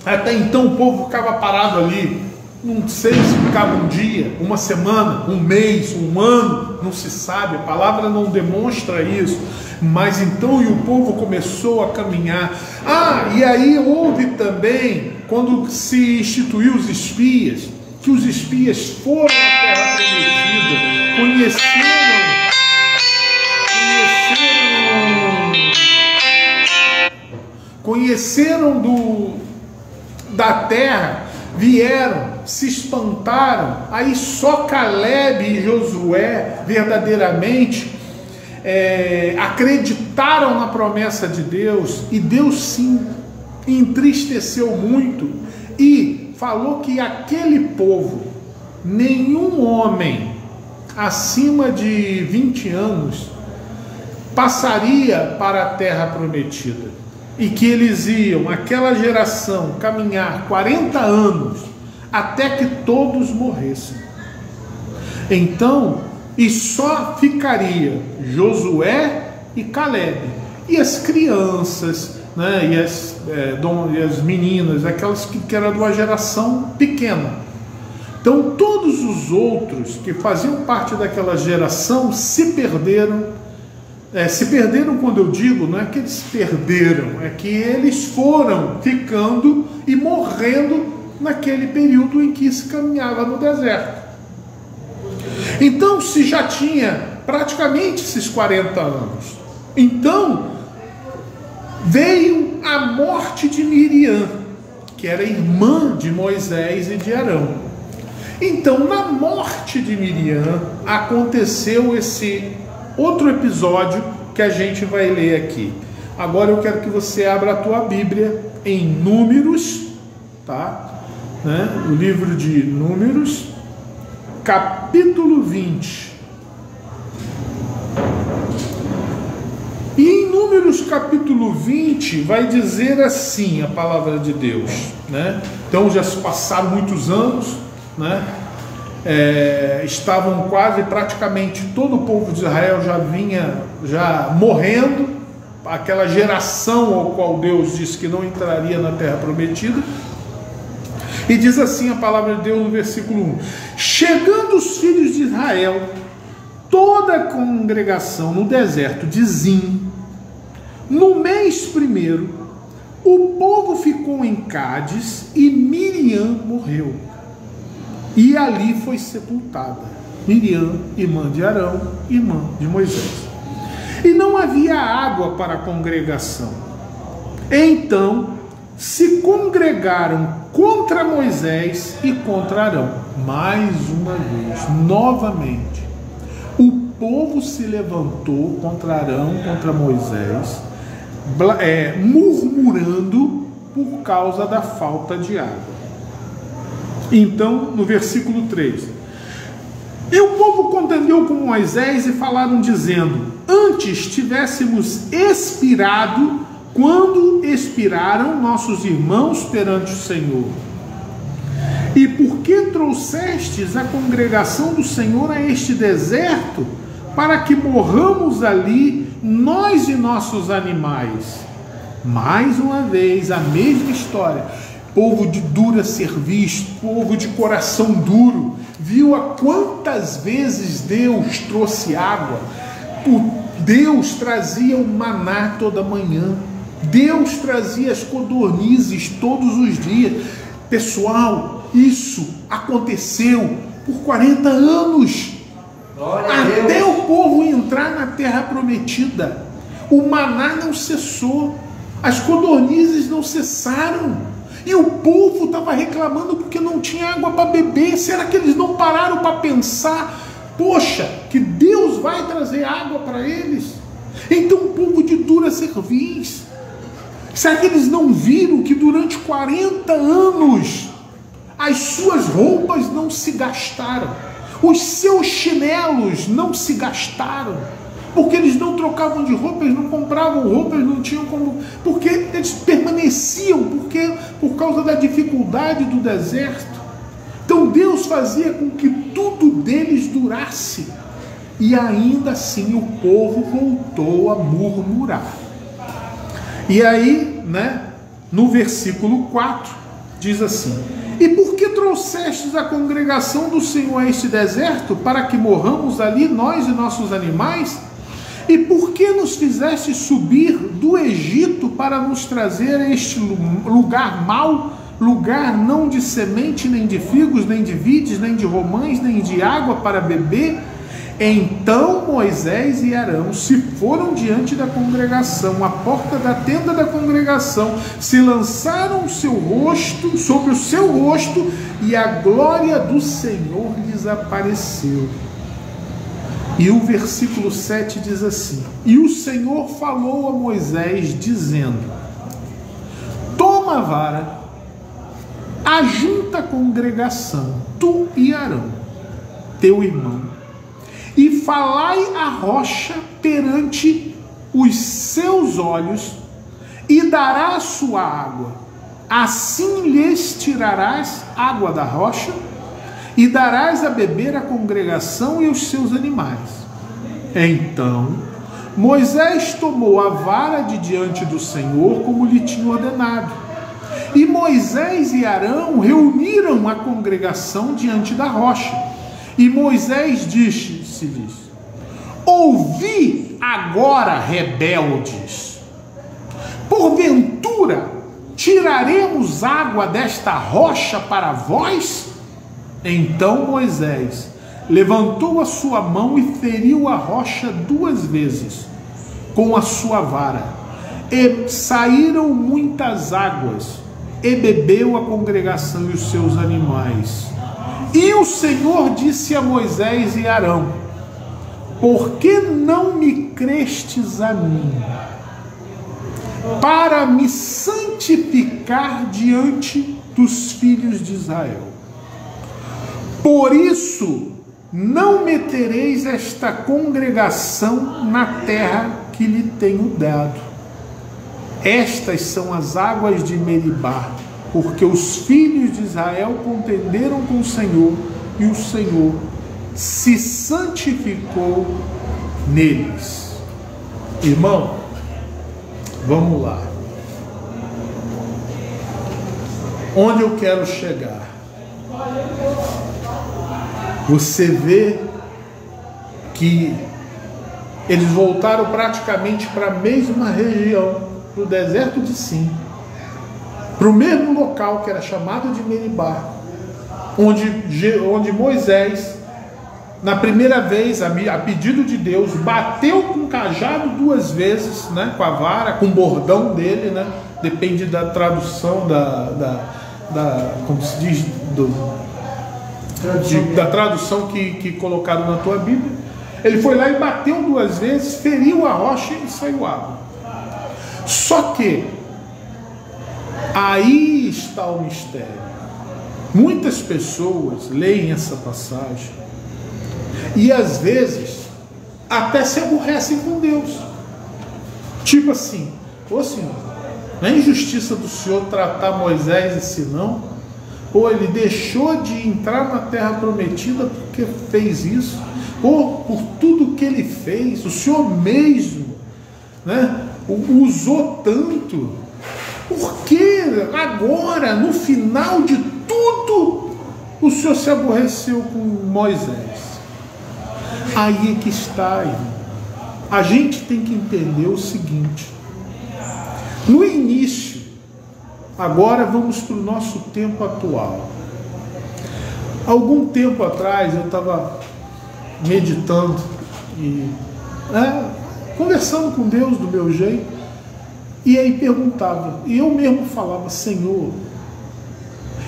Até então o povo ficava parado ali, não sei se ficava um dia, uma semana, um mês, um ano, não se sabe, a palavra não demonstra isso. Mas então o povo começou a caminhar. E aí houve também, quando se instituiu os espias, que os espias foram à terra prometida, conheceram da terra, vieram, se espantaram. Aí só Caleb e Josué verdadeiramente acreditaram na promessa de Deus, e Deus sim entristeceu muito e falou que aquele povo, nenhum homem acima de 20 anos passaria para a terra prometida, e que eles iam, aquela geração, caminhar 40 anos até que todos morressem. Então, e só ficaria Josué e Caleb, e as crianças, né, e as meninas, aquelas que eram de uma geração pequena. Então todos os outros que faziam parte daquela geração se perderam. Se perderam, quando eu digo, não é que eles perderam, é que eles foram ficando e morrendo naquele período em que se caminhava no deserto. Então se já tinha praticamente esses 40 anos. Então veio a morte de Miriam, que era irmã de Moisés e de Arão. Então, na morte de Miriam, aconteceu esse outro episódio que a gente vai ler aqui. Agora eu quero que você abra a tua Bíblia em Números, tá? O livro de Números, capítulo 20. E em Números capítulo 20 vai dizer assim a palavra de Deus, né? Então já se passaram muitos anos, né? Estavam quase praticamente todo o povo de Israel já morrendo, aquela geração ao qual Deus disse que não entraria na terra prometida. E diz assim a palavra de Deus no versículo 1: chegando os filhos de Israel, toda a congregação no deserto de Zim, no mês primeiro, o povo ficou em Cádiz e Miriam morreu. E ali foi sepultada Miriam, irmã de Arão, irmã de Moisés. E não havia água para a congregação. Então se congregaram contra Moisés e contra Arão. Mais uma vez, novamente, o povo se levantou contra Arão, contra Moisés, murmurando por causa da falta de água. Então, no versículo 3: e o povo contendeu com Moisés e falaram dizendo: antes tivéssemos expirado quando expiraram nossos irmãos perante o Senhor. E por que trouxestes a congregação do Senhor a este deserto, para que morramos ali, nós e nossos animais? Mais uma vez, a mesma história. Povo de dura cerviz, povo de coração duro, viu a quantas vezes Deus trouxe água. Deus trazia o maná toda manhã, Deus trazia as codornizes todos os dias. Pessoal, isso aconteceu por 40 anos, até o povo entrar na terra prometida. O maná não cessou, as codornizes não cessaram, e o povo estava reclamando porque não tinha água para beber. Será que eles não pararam para pensar, poxa, que Deus vai trazer água para eles? Então, um povo de dura cerviz, será que eles não viram que durante 40 anos as suas roupas não se gastaram, os seus chinelos não se gastaram, porque eles não trocavam de roupa, eles não compravam roupa, eles não tinham como, porque eles permaneciam, por causa da dificuldade do deserto. Então Deus fazia com que tudo deles durasse, e ainda assim o povo voltou a murmurar. E aí, no versículo 4 diz assim: e por que trouxestes a congregação do Senhor a este deserto, para que morramos ali, nós e nossos animais? E por que nos fizeste subir do Egito para nos trazer a este lugar mau, lugar não de semente, nem de figos, nem de vides, nem de romães, nem de água para beber? Então Moisés e Arão se foram diante da congregação, à porta da tenda da congregação, se lançaram sobre o seu rosto, e a glória do Senhor lhes apareceu. E o versículo 7 diz assim: e o Senhor falou a Moisés, dizendo: toma a vara, ajunta a congregação, tu e Arão, teu irmão, e falai a rocha perante os seus olhos, e dará sua água. Assim lhes tirarás água da rocha, e darás a beber a congregação e os seus animais. Então Moisés tomou a vara de diante do Senhor, como lhe tinha ordenado. E Moisés e Arão reuniram a congregação diante da rocha. E Moisés disse-lhes: ouvi agora, rebeldes, porventura tiraremos água desta rocha para vós? Então Moisés levantou a sua mão e feriu a rocha 2 vezes com a sua vara, e saíram muitas águas, e bebeu a congregação e os seus animais. E o Senhor disse a Moisés e Arão: por que não me crestes a mim, para me santificar diante dos filhos de Israel? Por isso não metereis esta congregação na terra que lhe tenho dado. Estas são as águas de Meribá, porque os filhos de Israel contenderam com o Senhor, e o Senhor se santificou neles. Irmão, vamos lá. Onde eu quero chegar? Você vê que eles voltaram praticamente para a mesma região, para o deserto de Sim, para o mesmo local que era chamado de Meribá, onde Moisés, na primeira vez, a pedido de Deus, bateu com o cajado 2 vezes, né, com a vara, com o bordão dele, né, depende da tradução, como se diz, da tradução que colocaram na tua Bíblia. Ele foi lá e bateu 2 vezes, feriu a rocha e saiu água. Só que aí está o mistério. Muitas pessoas leem essa passagem e às vezes até se aborrecem com Deus. Tipo assim: ô Senhor, não é injustiça do Senhor tratar Moisés assim não? Ou ele deixou de entrar na terra prometida porque fez isso? Ou por tudo que ele fez, o Senhor mesmo, né, usou tanto? Por que agora, no final de tudo, o Senhor se aborreceu com Moisés? Aí é que está, irmão. A gente tem que entender o seguinte: no início, agora vamos para o nosso tempo atual. Algum tempo atrás eu estava meditando e conversando com Deus do meu jeito, e aí perguntava, e eu mesmo falava: Senhor,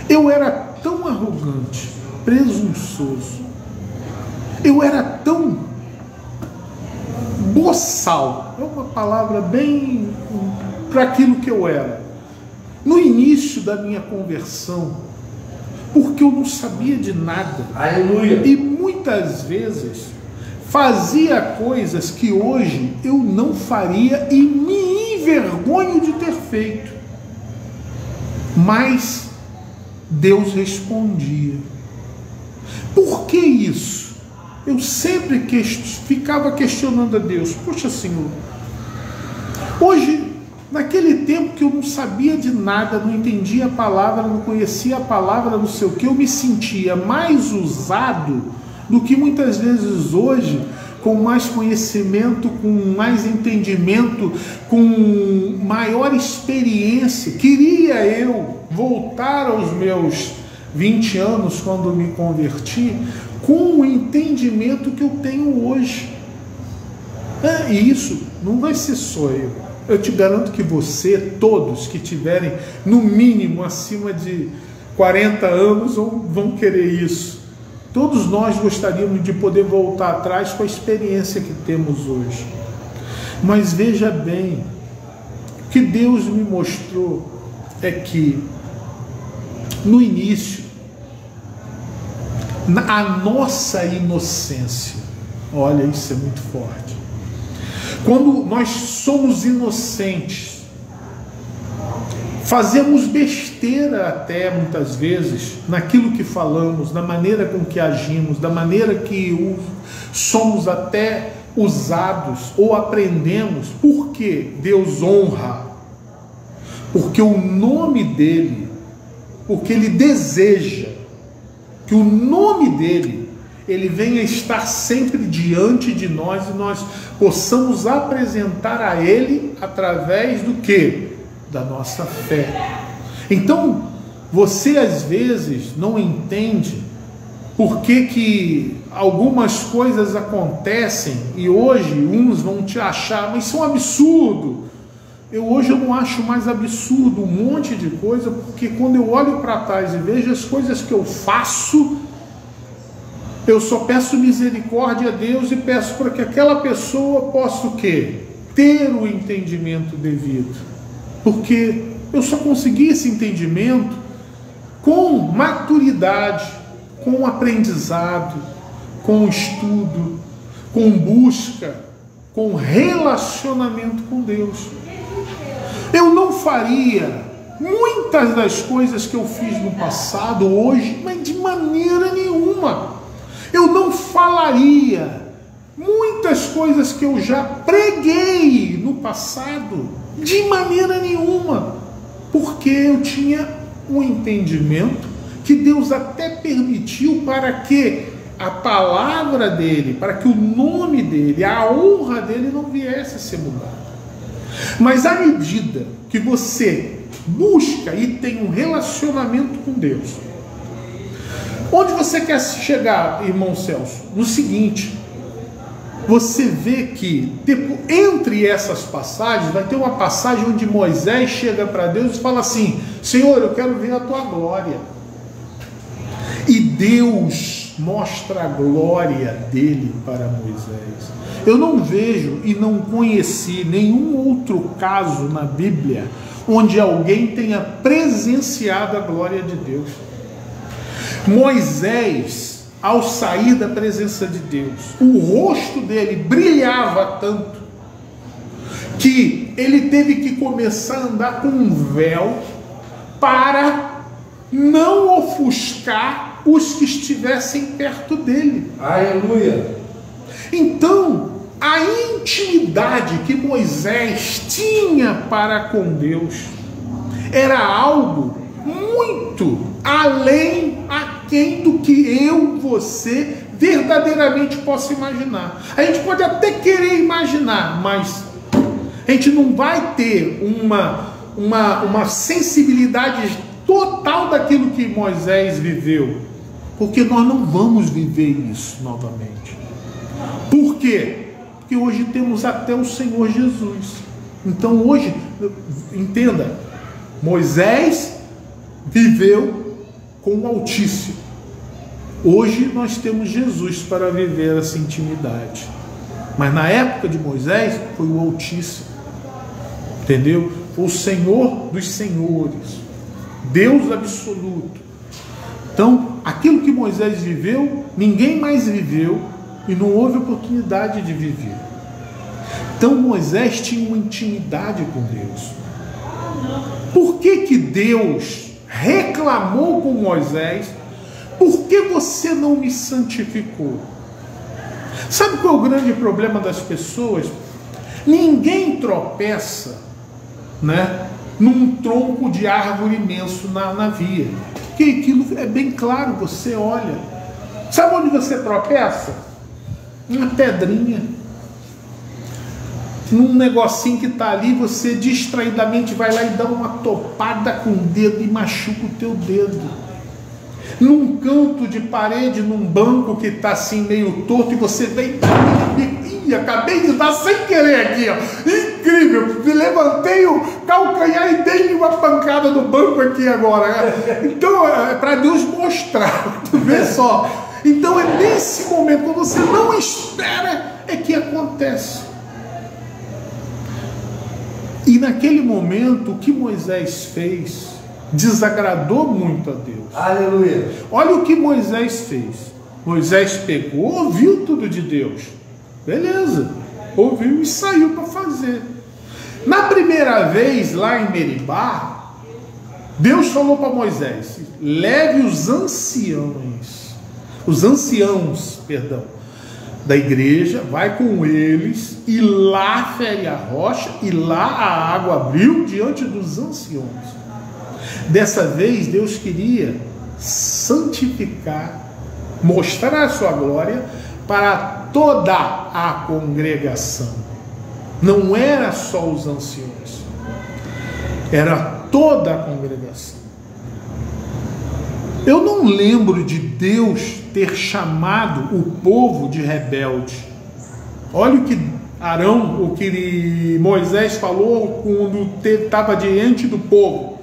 eu era tão arrogante, presunçoso, eu era tão boçal, é uma palavra bem para aquilo que eu era no início da minha conversão, porque eu não sabia de nada. Aleluia. E muitas vezes fazia coisas que hoje eu não faria e me envergonho de ter feito. Mas Deus respondia. Por que isso? Eu sempre ficava questionando a Deus: poxa, Senhor, hoje naquele tempo que eu não sabia de nada, não entendia a palavra, não conhecia a palavra, não sei o que, eu me sentia mais usado do que muitas vezes hoje, com mais conhecimento, com mais entendimento, com maior experiência. Queria eu voltar aos meus 20 anos, quando me converti, com o entendimento que eu tenho hoje. E isso não vai ser só eu. Eu te garanto que você, todos que tiverem no mínimo acima de 40 anos vão querer isso. Todos nós gostaríamos de poder voltar atrás com a experiência que temos hoje. Mas veja bem, o que Deus me mostrou é que no início, a nossa inocência, olha, isso é muito forte. Quando nós somos inocentes, fazemos besteira até muitas vezes naquilo que falamos, na maneira com que agimos, da maneira que somos até usados ou aprendemos. Por que Deus honra? Porque o nome dele, porque ele deseja que o nome dele, ele venha estar sempre diante de nós e nós possamos apresentar a ele através do quê? Da nossa fé. Então, você às vezes não entende por que algumas coisas acontecem e hoje uns vão te achar, mas isso é um absurdo. Hoje eu não acho mais absurdo um monte de coisa, porque quando eu olho para trás e vejo as coisas que eu faço, eu só peço misericórdia a Deus e peço para que aquela pessoa possa o quê? Ter o entendimento devido. Porque eu só consegui esse entendimento com maturidade, com aprendizado, com estudo, com busca, com relacionamento com Deus. Eu não faria muitas das coisas que eu fiz no passado hoje, mas de maneira nenhuma. Eu não falaria muitas coisas que eu já preguei no passado, de maneira nenhuma, porque eu tinha um entendimento que Deus até permitiu para que a palavra dele, para que o nome dele, a honra dele não viesse a ser mudada. Mas à medida que você busca e tem um relacionamento com Deus, onde você quer chegar, irmão Celso? No seguinte, você vê que entre essas passagens, vai ter uma passagem onde Moisés chega para Deus e fala assim: Senhor, eu quero ver a tua glória. E Deus mostra a glória dele para Moisés. Eu não vejo e não conheci nenhum outro caso na Bíblia onde alguém tenha presenciado a glória de Deus. Moisés, ao sair da presença de Deus, o rosto dele brilhava tanto que ele teve que começar a andar com um véu para não ofuscar os que estivessem perto dele. Aleluia! Então, a intimidade que Moisés tinha para com Deus era algo muito aquém do que eu, você, verdadeiramente possa imaginar. A gente pode até querer imaginar, mas a gente não vai ter uma sensibilidade total daquilo que Moisés viveu, porque nós não vamos viver isso novamente. Por quê? Porque hoje temos até o Senhor Jesus. Então hoje, entenda, Moisés viveu com o Altíssimo. Hoje nós temos Jesus para viver essa intimidade. Mas na época de Moisés foi o Altíssimo. Entendeu? O Senhor dos Senhores, Deus absoluto. Então, aquilo que Moisés viveu, ninguém mais viveu e não houve oportunidade de viver. Então Moisés tinha uma intimidade com Deus. Por que Deus reclamou com Moisés? Por que você não me santificou? Sabe qual é o grande problema das pessoas? Ninguém tropeça né, num tronco de árvore imenso na via. Que aquilo é bem claro, você olha. Sabe onde você tropeça? Uma pedrinha. Num negocinho que está ali, você distraidamente vai lá e dá uma topada com o dedo e machuca o teu dedo. Num canto de parede, num banco que está assim meio torto, e você vem e acabei de dar sem querer aqui, ó. Incrível! Me levantei o calcanhar e dei uma pancada no banco aqui agora. Então é para Deus mostrar, tu vê só. Então é nesse momento, quando você não espera, é que acontece. E naquele momento, o que Moisés fez desagradou muito a Deus. Aleluia. Olha o que Moisés fez. Moisés pegou, ouviu tudo de Deus. Beleza. Ouviu e saiu para fazer. Na primeira vez, lá em Meribá, Deus falou para Moisés: leve os anciãos, da igreja, vai com eles, e lá fere a rocha, e lá a água abriu diante dos anciãos. Dessa vez Deus queria santificar, mostrar a sua glória para toda a congregação. Não era só os anciãos, era toda a congregação. Eu não lembro de Deus ter chamado o povo de rebelde. Olha o que Arão, o que Moisés falou quando estava diante do povo: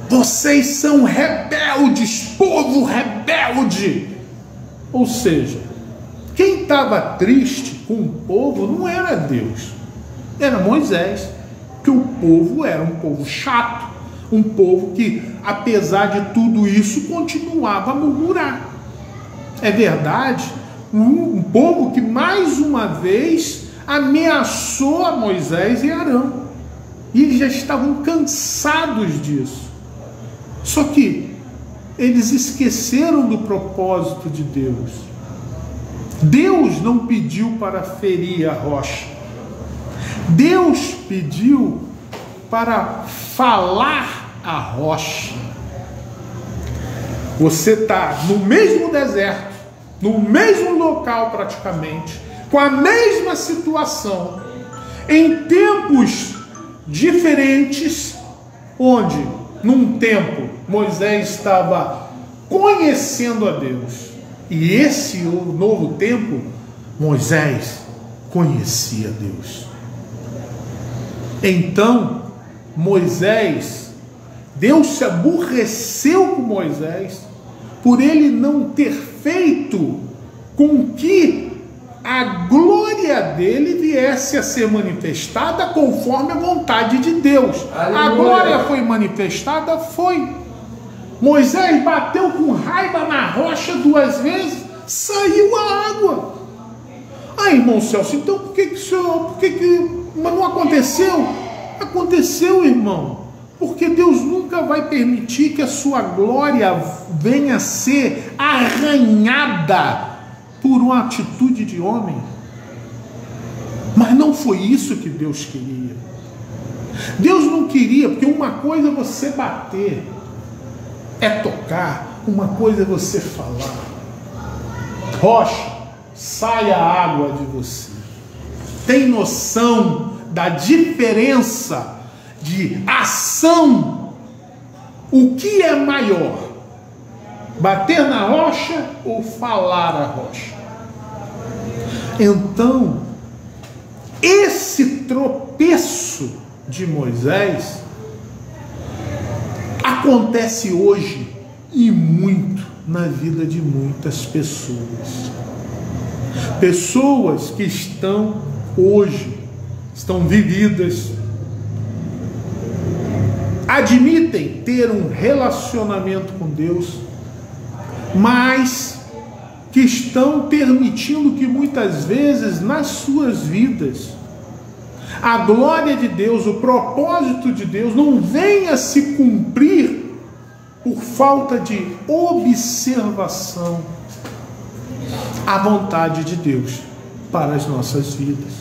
vocês são rebeldes, povo rebelde. Ou seja, quem estava triste com o povo não era Deus, era Moisés, que o povo era um povo chato, um povo que, apesar de tudo isso, continuava a murmurar. É verdade, um povo que mais uma vez ameaçou a Moisés e Arão, e eles já estavam cansados disso. Só que eles esqueceram do propósito de Deus. Deus não pediu para ferir a rocha. Deus pediu para falar a rocha. Você está no mesmo deserto, no mesmo local praticamente, com a mesma situação, em tempos diferentes, onde num tempo Moisés estava conhecendo a Deus, e esse novo tempo Moisés conhecia Deus. Então Deus se aborreceu com Moisés por ele não ter feito com que a glória dele viesse a ser manifestada conforme a vontade de Deus. Aleluia. A glória foi manifestada? Foi. Moisés bateu com raiva na rocha 2 vezes, saiu a água. Aí, irmão Celso, então por que mas não aconteceu? Aconteceu, irmão, porque Deus nunca vai permitir que a sua glória venha a ser arranhada por uma atitude de homem. Mas não foi isso que Deus queria. Deus não queria, porque uma coisa é você bater, é tocar, uma coisa é você falar: rocha, saia a água de você. Tem noção da diferença de ação? O que é maior? Bater na rocha ou falar a rocha? Então, esse tropeço de Moisés acontece hoje e muito na vida de muitas pessoas. Pessoas que estão vividas, admitem ter um relacionamento com Deus, mas que estão permitindo que muitas vezes nas suas vidas a glória de Deus, o propósito de Deus não venha a se cumprir por falta de observação à vontade de Deus para as nossas vidas.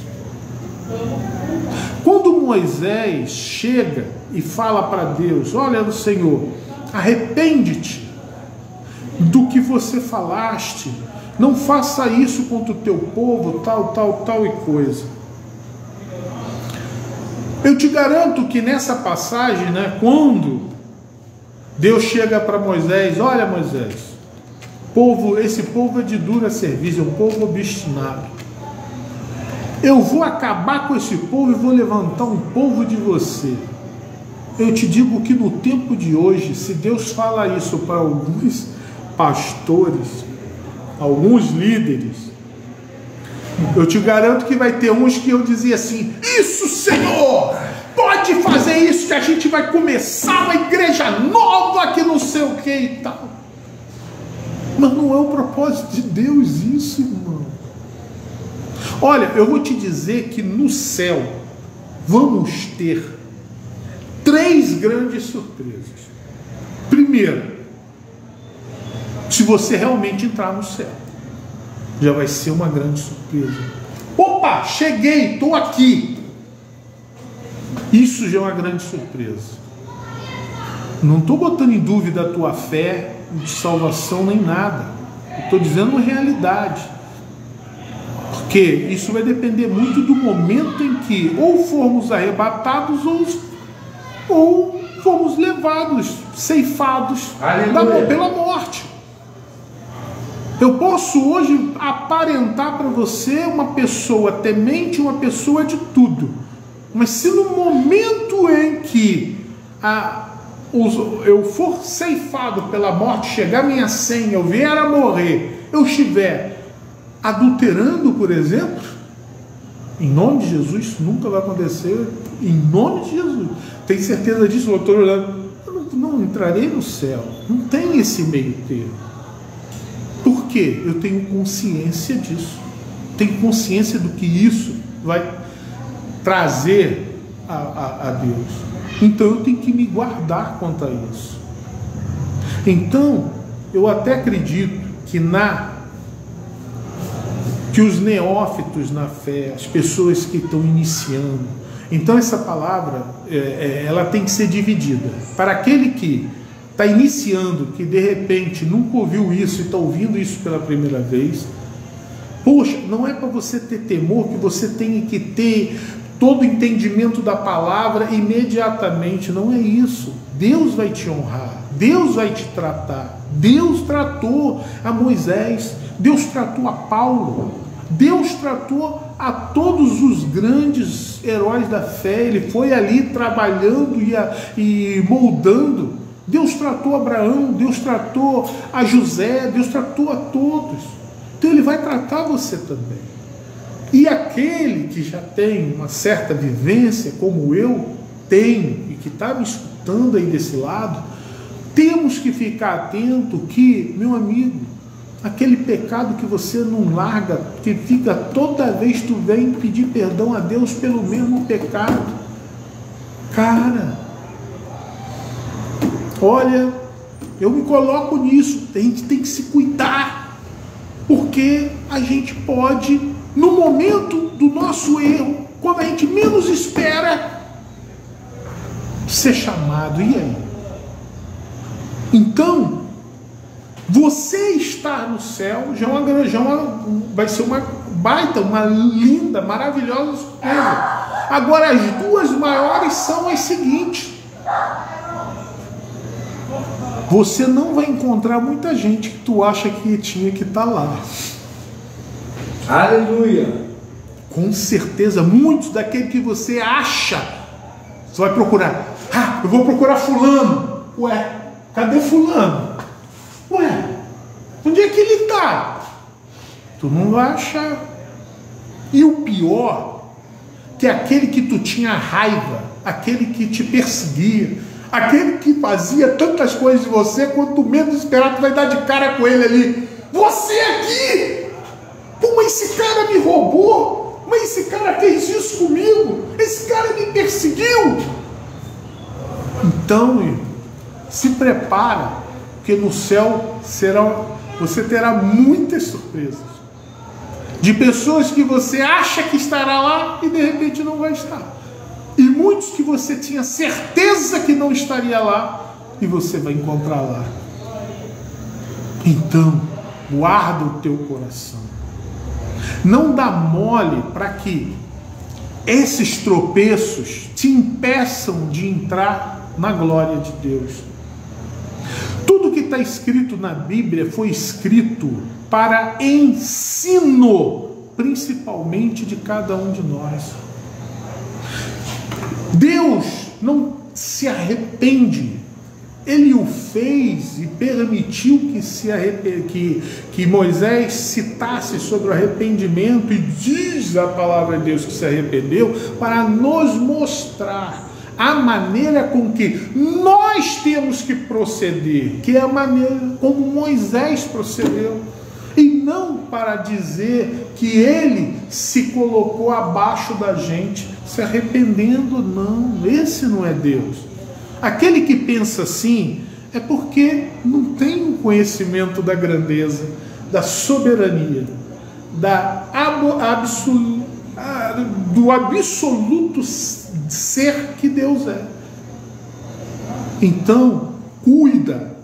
Quando Moisés chega e fala para Deus: olha, Senhor, arrepende-te do que você falaste, não faça isso contra o teu povo, tal e coisa. Eu te garanto que nessa passagem, né, quando Deus chega para Moisés: olha, Moisés, esse povo é de dura serviço, é um povo obstinado. Eu vou acabar com esse povo e vou levantar um povo de você. Eu te digo que no tempo de hoje, se Deus fala isso para alguns pastores, alguns líderes, eu te garanto que vai ter uns que eu dizia assim: isso, Senhor, pode fazer isso que a gente vai começar uma igreja nova que não sei o que e tal. Mas não é o propósito de Deus isso, irmão. Olha, eu vou te dizer que no céu vamos ter 3 grandes surpresas. Primeiro, se você realmente entrar no céu, já vai ser uma grande surpresa. Opa, cheguei, estou aqui. Isso já é uma grande surpresa. Não estou botando em dúvida a tua fé de salvação nem nada. Estou dizendo uma realidade. Porque isso vai depender muito do momento em que ou formos arrebatados ou fomos levados, ceifados pela morte. Eu posso hoje aparentar para você uma pessoa temente, uma pessoa de tudo. Mas se no momento em que eu for ceifado pela morte, chegar minha senha, eu vier a morrer, eu estiver adulterando, por exemplo, em nome de Jesus, isso nunca vai acontecer, em nome de Jesus. Tem certeza disso? Eu estou olhando, eu não entrarei no céu. Não tem esse meio termo. Por quê? Eu tenho consciência disso. Tenho consciência do que isso vai trazer a Deus. Então eu tenho que me guardar quanto a isso. Então, eu até acredito que os neófitos na fé, as pessoas que estão iniciando, então essa palavra ela tem que ser dividida. Para aquele que está iniciando, que de repente nunca ouviu isso e está ouvindo isso pela primeira vez, poxa, não é para você ter temor que você tenha que ter todo o entendimento da palavra imediatamente, não é isso. Deus vai te honrar, Deus vai te tratar. Deus tratou a Moisés, Deus tratou a Paulo, Deus tratou a todos os grandes heróis da fé. Ele foi ali trabalhando e moldando. Deus tratou Abraão, Deus tratou a José, Deus tratou a todos. Então Ele vai tratar você também. E aquele que já tem uma certa vivência, como eu tenho, e que está me escutando aí desse lado, temos que ficar atento que, meu amigo, aquele pecado que você não larga, que fica toda vez que tu vem pedir perdão a Deus pelo mesmo pecado, cara, olha, eu me coloco nisso. A gente tem que se cuidar, porque a gente pode, no momento do nosso erro, quando a gente menos espera, ser chamado. E aí? Então, você estar no céu vai ser uma baita, uma linda, maravilhosa surpresa. Agora, as duas maiores são as seguintes: você não vai encontrar muita gente que tu acha que tinha que estar lá. Aleluia! Com certeza, muitos daqueles que você acha, você vai procurar. Ah, eu vou procurar fulano. Ué, cadê fulano? Ué, onde é que ele está? Tu não vai achar. E o pior, que aquele que tu tinha raiva, aquele que te perseguia, aquele que fazia tantas coisas de você, quanto menos esperar, tu vai dar de cara com ele ali. Você aqui! Pô, mas esse cara me roubou, mas esse cara fez isso comigo, esse cara me perseguiu. Então, se prepara, porque no céu você terá muitas surpresas, de pessoas que você acha que estará lá e de repente não vai estar. E muitos que você tinha certeza que não estaria lá, e você vai encontrar lá. Então, guarda o teu coração. Não dá mole para que esses tropeços te impeçam de entrar na glória de Deus. Tudo que está escrito na Bíblia foi escrito para ensino, principalmente de cada um de nós. Deus não se arrepende. Ele o fez e permitiu que Moisés citasse sobre o arrependimento, e diz a palavra de Deus que se arrependeu, para nos mostrar a maneira com que nós temos que proceder, que é a maneira como Moisés procedeu, e não para dizer que ele se colocou abaixo da gente, se arrependendo. Não, esse não é Deus. Aquele que pensa assim é porque não tem um conhecimento da grandeza, da soberania, do absoluto ser que Deus é. Então,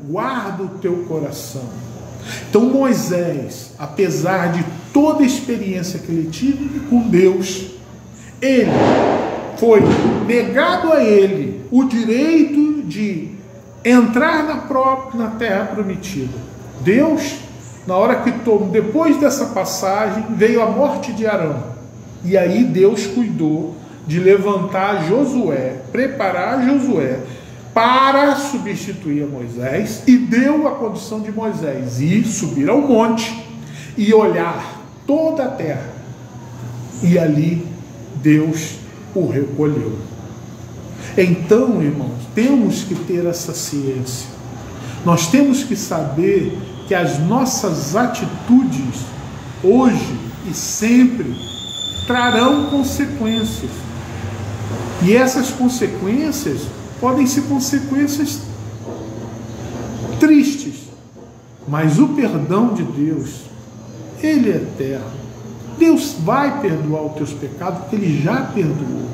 guarda o teu coração. Então Moisés, apesar de toda a experiência que ele teve com Deus, ele foi negado a ele o direito de entrar na terra prometida. Deus, na hora que depois dessa passagem, veio a morte de Arão. E aí Deus cuidou de levantar Josué, preparar Josué para substituir a Moisés, e deu a condição de Moisés ir subir ao monte e olhar toda a terra. E ali Deus o recolheu. Então, irmãos, temos que ter essa ciência. Nós temos que saber que as nossas atitudes, hoje e sempre, trarão consequências. E essas consequências podem ser consequências tristes, mas o perdão de Deus, ele é eterno. Deus vai perdoar os teus pecados, porque ele já perdoou.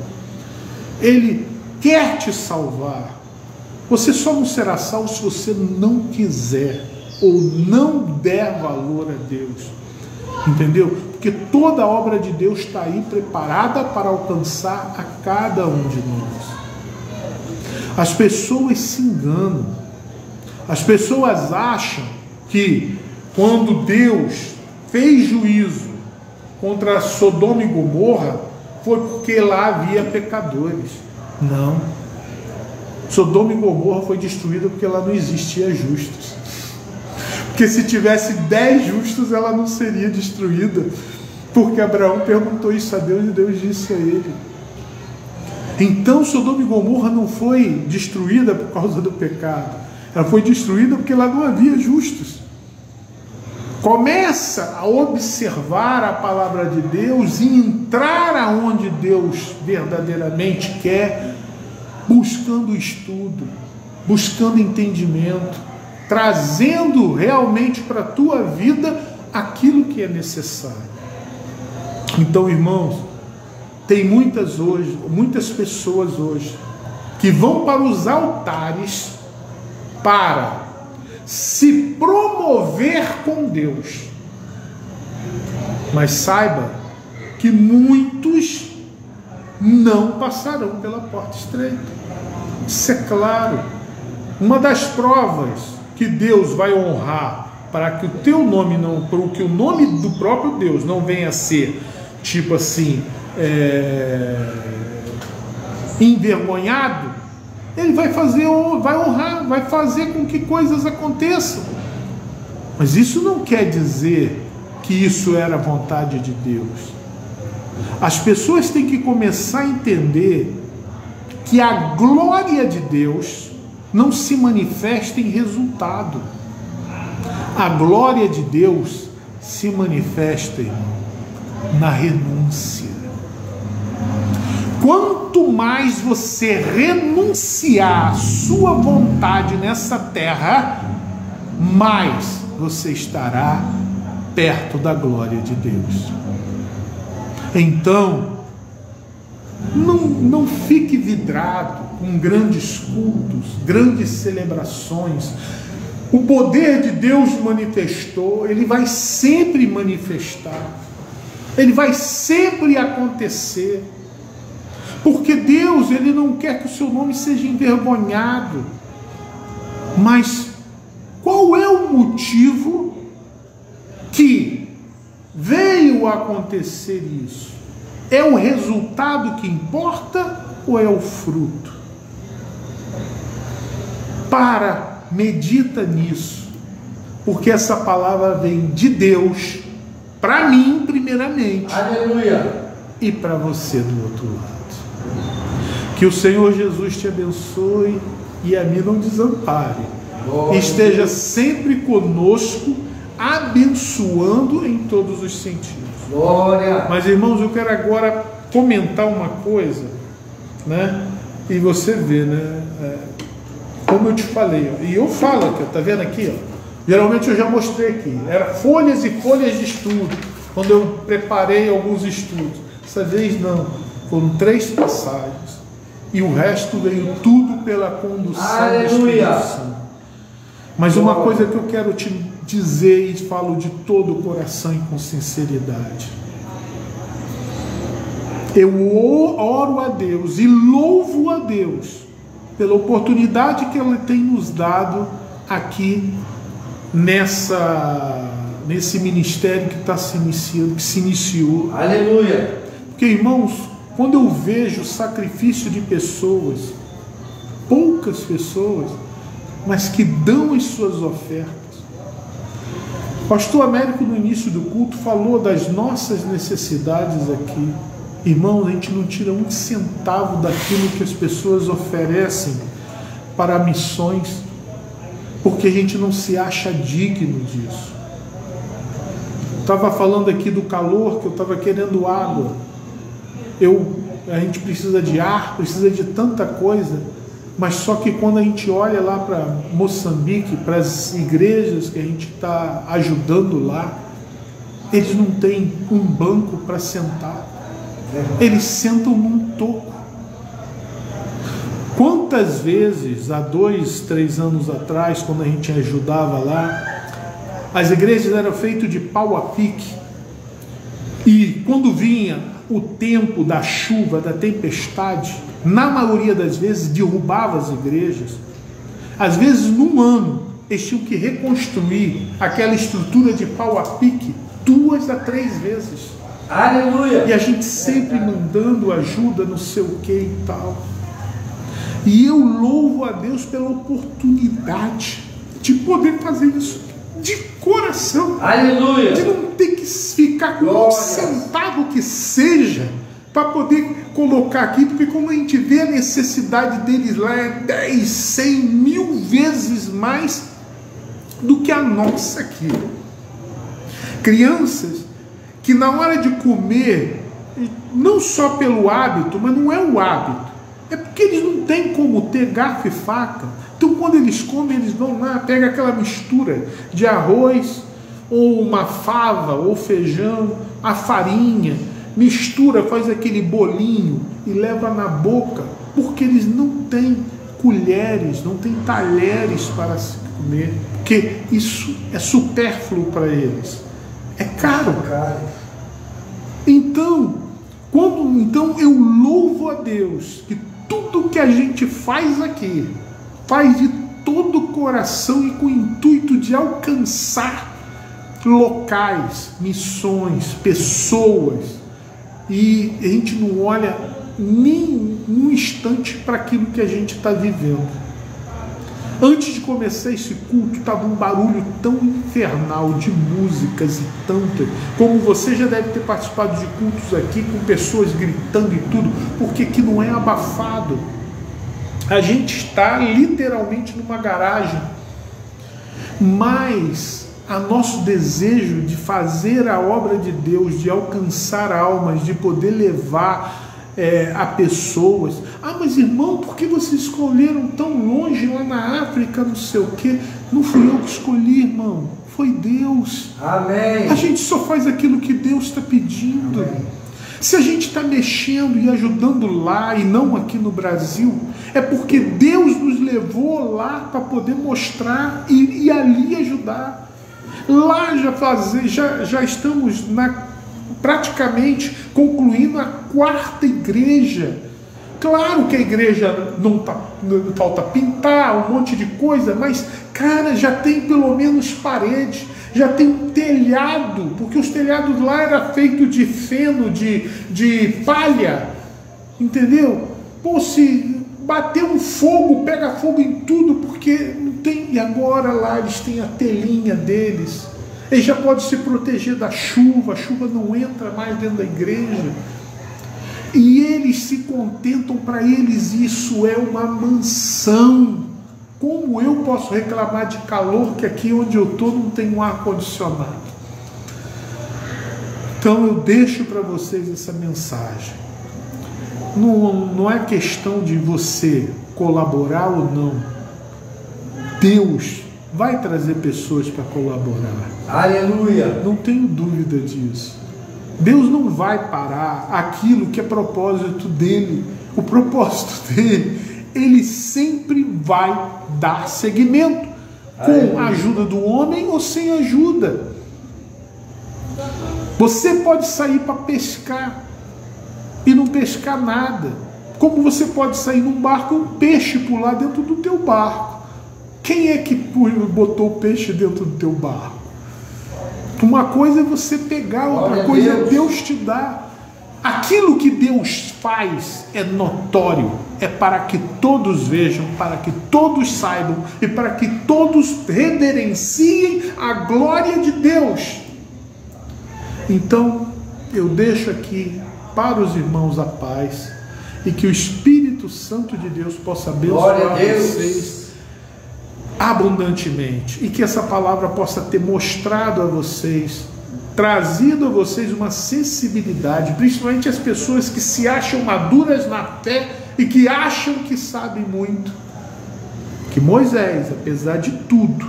Ele quer te salvar. Você só não será salvo se você não quiser ou não der valor a Deus. Entendeu? Porque toda a obra de Deus está aí preparada para alcançar a cada um de nós. As pessoas se enganam. As pessoas acham que quando Deus fez juízo contra Sodoma e Gomorra, foi porque lá havia pecadores. Não. Sodoma e Gomorra foi destruída porque lá não existia justos. Porque se tivesse 10 justos, ela não seria destruída. Porque Abraão perguntou isso a Deus e Deus disse a ele. Então Sodoma e Gomorra não foi destruída por causa do pecado. Ela foi destruída porque lá não havia justos. Começa a observar a palavra de Deus e entrar aonde Deus verdadeiramente quer, buscando estudo, buscando entendimento, trazendo realmente para a tua vida aquilo que é necessário. Então, irmãos, tem muitas pessoas hoje que vão para os altares para se promover com Deus. Mas saiba que muitos não passarão pela porta estreita. Isso é claro. Uma das provas que Deus vai honrar para que o teu nome não, para que o nome do próprio Deus não venha a ser tipo assim, envergonhado, ele vai honrar, vai fazer com que coisas aconteçam. Mas isso não quer dizer que isso era a vontade de Deus. As pessoas têm que começar a entender que a glória de Deus não se manifesta em resultado. A glória de Deus se manifesta, irmão, na renúncia. Quanto mais você renunciar à sua vontade nessa terra, mais você estará perto da glória de Deus. Então, Não fique vidrado com grandes cultos, grandes celebrações. O poder de Deus manifestou, ele vai sempre manifestar, ele vai sempre acontecer, porque Deus, ele não quer que o seu nome seja envergonhado. Mas qual é o motivo que veio a acontecer isso? É o resultado que importa ou é o fruto? Medita nisso, porque essa palavra vem de Deus para mim primeiramente. Aleluia. E para você do outro lado. Que o Senhor Jesus te abençoe e a mim não desampare. Glória. Esteja sempre conosco, abençoando em todos os sentidos. Glória. Mas, irmãos, eu quero agora comentar uma coisa, né? E você vê, né? Como eu te falei, ó, e eu falo aqui, tá vendo aqui, ó? Geralmente eu já mostrei aqui, era folhas e folhas de estudo, quando eu preparei alguns estudos. Dessa vez não, foram 3 passagens, e o resto veio tudo pela condução do Espírito Santo. Mas uma coisa que eu quero te dizer, e falo de todo o coração e com sinceridade, eu oro a Deus e louvo a Deus pela oportunidade que Ele tem nos dado aqui nesse ministério que está se iniciando, que se iniciou. Aleluia. Porque, irmãos, quando eu vejo o sacrifício de pessoas, poucas pessoas, mas que dão as suas ofertas. O pastor Américo, no início do culto, falou das nossas necessidades aqui. Irmãos, a gente não tira um centavo daquilo que as pessoas oferecem para missões, porque a gente não se acha digno disso. Estava falando aqui do calor, que eu estava querendo água. A gente precisa de ar, precisa de tanta coisa, mas só que quando a gente olha lá para Moçambique, para as igrejas que a gente está ajudando lá, eles não têm um banco para sentar. Eles sentam num toco. Quantas vezes, há 2, 3 anos atrás, quando a gente ajudava lá, as igrejas eram feitas de pau a pique, e quando vinha o tempo da chuva, da tempestade, na maioria das vezes derrubava as igrejas. Às vezes, num ano, eles tinham que reconstruir aquela estrutura de pau a pique 2 a 3 vezes. Aleluia. E a gente sempre mandando ajuda, não sei o que e tal. E eu louvo a Deus pela oportunidade de poder fazer isso de coração. Aleluia. De não ter que ficar com um centavo que seja para poder colocar aqui, porque como a gente vê a necessidade deles lá é 10, 100, 1000 vezes mais do que a nossa aqui. Crianças que na hora de comer, não só pelo hábito, mas não é o hábito, é porque eles não têm como ter garfo e faca. Então quando eles comem, eles vão lá, pegam aquela mistura de arroz, ou uma fava, ou feijão, a farinha, mistura, faz aquele bolinho e leva na boca, porque eles não têm colheres, não têm talheres para se comer, porque isso é supérfluo para eles. É caro. Então eu louvo a Deus que tudo que a gente faz aqui, faz de todo o coração e com o intuito de alcançar locais, missões, pessoas, e a gente não olha nem um instante para aquilo que a gente está vivendo. Antes de começar esse culto, estava um barulho tão infernal de músicas e tantas, como você já deve ter participado de cultos aqui, com pessoas gritando e tudo, porque aqui não é abafado. A gente está literalmente numa garagem, mas a nosso desejo de fazer a obra de Deus, de alcançar almas, de poder levar a pessoas. Ah, mas irmão, por que vocês escolheram tão longe lá na África, não sei o que? Não fui eu que escolhi, irmão, foi Deus. Amém. A gente só faz aquilo que Deus está pedindo. Amém. Se a gente está mexendo e ajudando lá e não aqui no Brasil, é porque Deus nos levou lá para poder mostrar e ali ajudar. Lá já estamos praticamente concluindo a 4ª igreja. Claro que a igreja não falta pintar, um monte de coisa, mas, cara, já tem pelo menos paredes, já tem um telhado, porque os telhados lá eram feitos de feno, de palha, entendeu? Pô, se bater um fogo, pega fogo em tudo, porque não tem. E agora lá eles têm a telinha deles, eles já podem se proteger da chuva, a chuva não entra mais dentro da igreja. E eles se contentam, para eles isso é uma mansão. Como eu posso reclamar de calor que aqui onde eu estou não tem um ar-condicionado? Então eu deixo para vocês essa mensagem. Não é questão de você colaborar ou não. Deus vai trazer pessoas para colaborar. Aleluia! Não tenho dúvida disso. Deus não vai parar aquilo que é propósito dele. O propósito dele, ele sempre vai dar seguimento, com a ajuda do homem ou sem ajuda. Você pode sair para pescar e não pescar nada, como você pode sair num barco e um peixe pular dentro do teu barco. Quem é que botou o peixe dentro do teu barco? Uma coisa é você pegar, outra coisa é Deus te dar. Aquilo que Deus faz é notório, é para que todos vejam, para que todos saibam e para que todos reverenciem a glória de Deus. Então, eu deixo aqui para os irmãos a paz e que o Espírito Santo de Deus possa abençoar vocês abundantemente, e que essa palavra possa ter mostrado a vocês, trazido a vocês uma sensibilidade, principalmente as pessoas que se acham maduras na fé e que acham que sabem muito, que Moisés, apesar de tudo,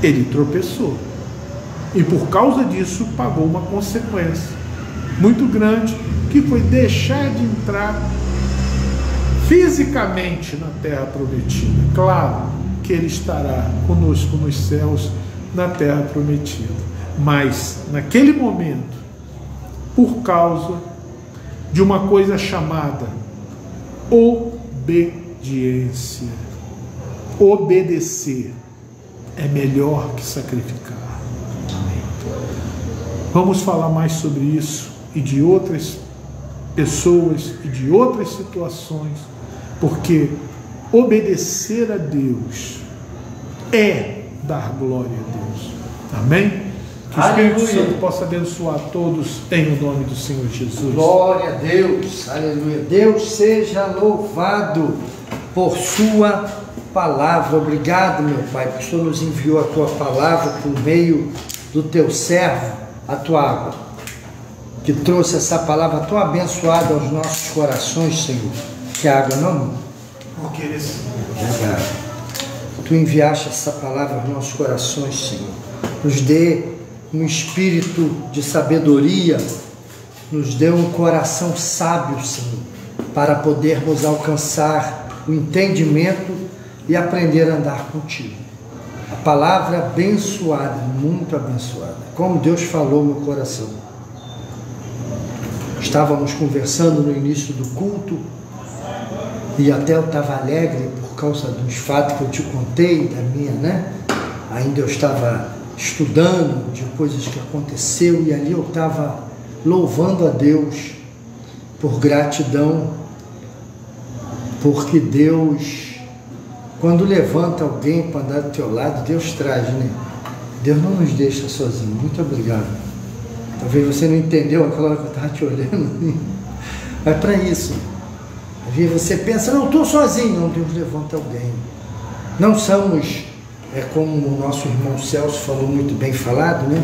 ele tropeçou, e por causa disso pagou uma consequência muito grande, que foi deixar de entrar fisicamente na terra prometida. Claro que ele estará conosco nos céus, na terra prometida, mas naquele momento, por causa de uma coisa chamada obediência, obedecer é melhor que sacrificar. Vamos falar mais sobre isso e de outras pessoas e de outras situações, porque obedecer a Deus é dar glória a Deus. Amém? Que o Espírito Santo possa abençoar todos em o nome do Senhor Jesus. Glória a Deus, aleluia. Deus seja louvado por sua palavra. Obrigado, meu Pai, porque o Senhor nos enviou a tua palavra por meio do teu servo, a tua água, que trouxe essa palavra tão abençoada aos nossos corações, Senhor. Que a água não... Porque Tu enviaste essa palavra aos nossos corações, Senhor. Nos dê um espírito de sabedoria, nos dê um coração sábio, Senhor, para podermos alcançar o entendimento e aprender a andar contigo. A palavra abençoada, muito abençoada, como Deus falou no meu coração. Estávamos conversando no início do culto e até eu estava alegre por causa dos fatos que eu te contei, da minha, né? Ainda eu estava estudando de coisas que aconteceu e ali eu estava louvando a Deus por gratidão, porque Deus, quando levanta alguém para andar do teu lado, Deus traz, né? Deus não nos deixa sozinhos. Muito obrigado. Talvez você não entendeu aquela hora que eu estava te olhando, mas para isso. Às vezes você pensa, não, estou sozinho. Não, Deus levanta alguém. Não somos, como o nosso irmão Celso falou muito bem falado, né?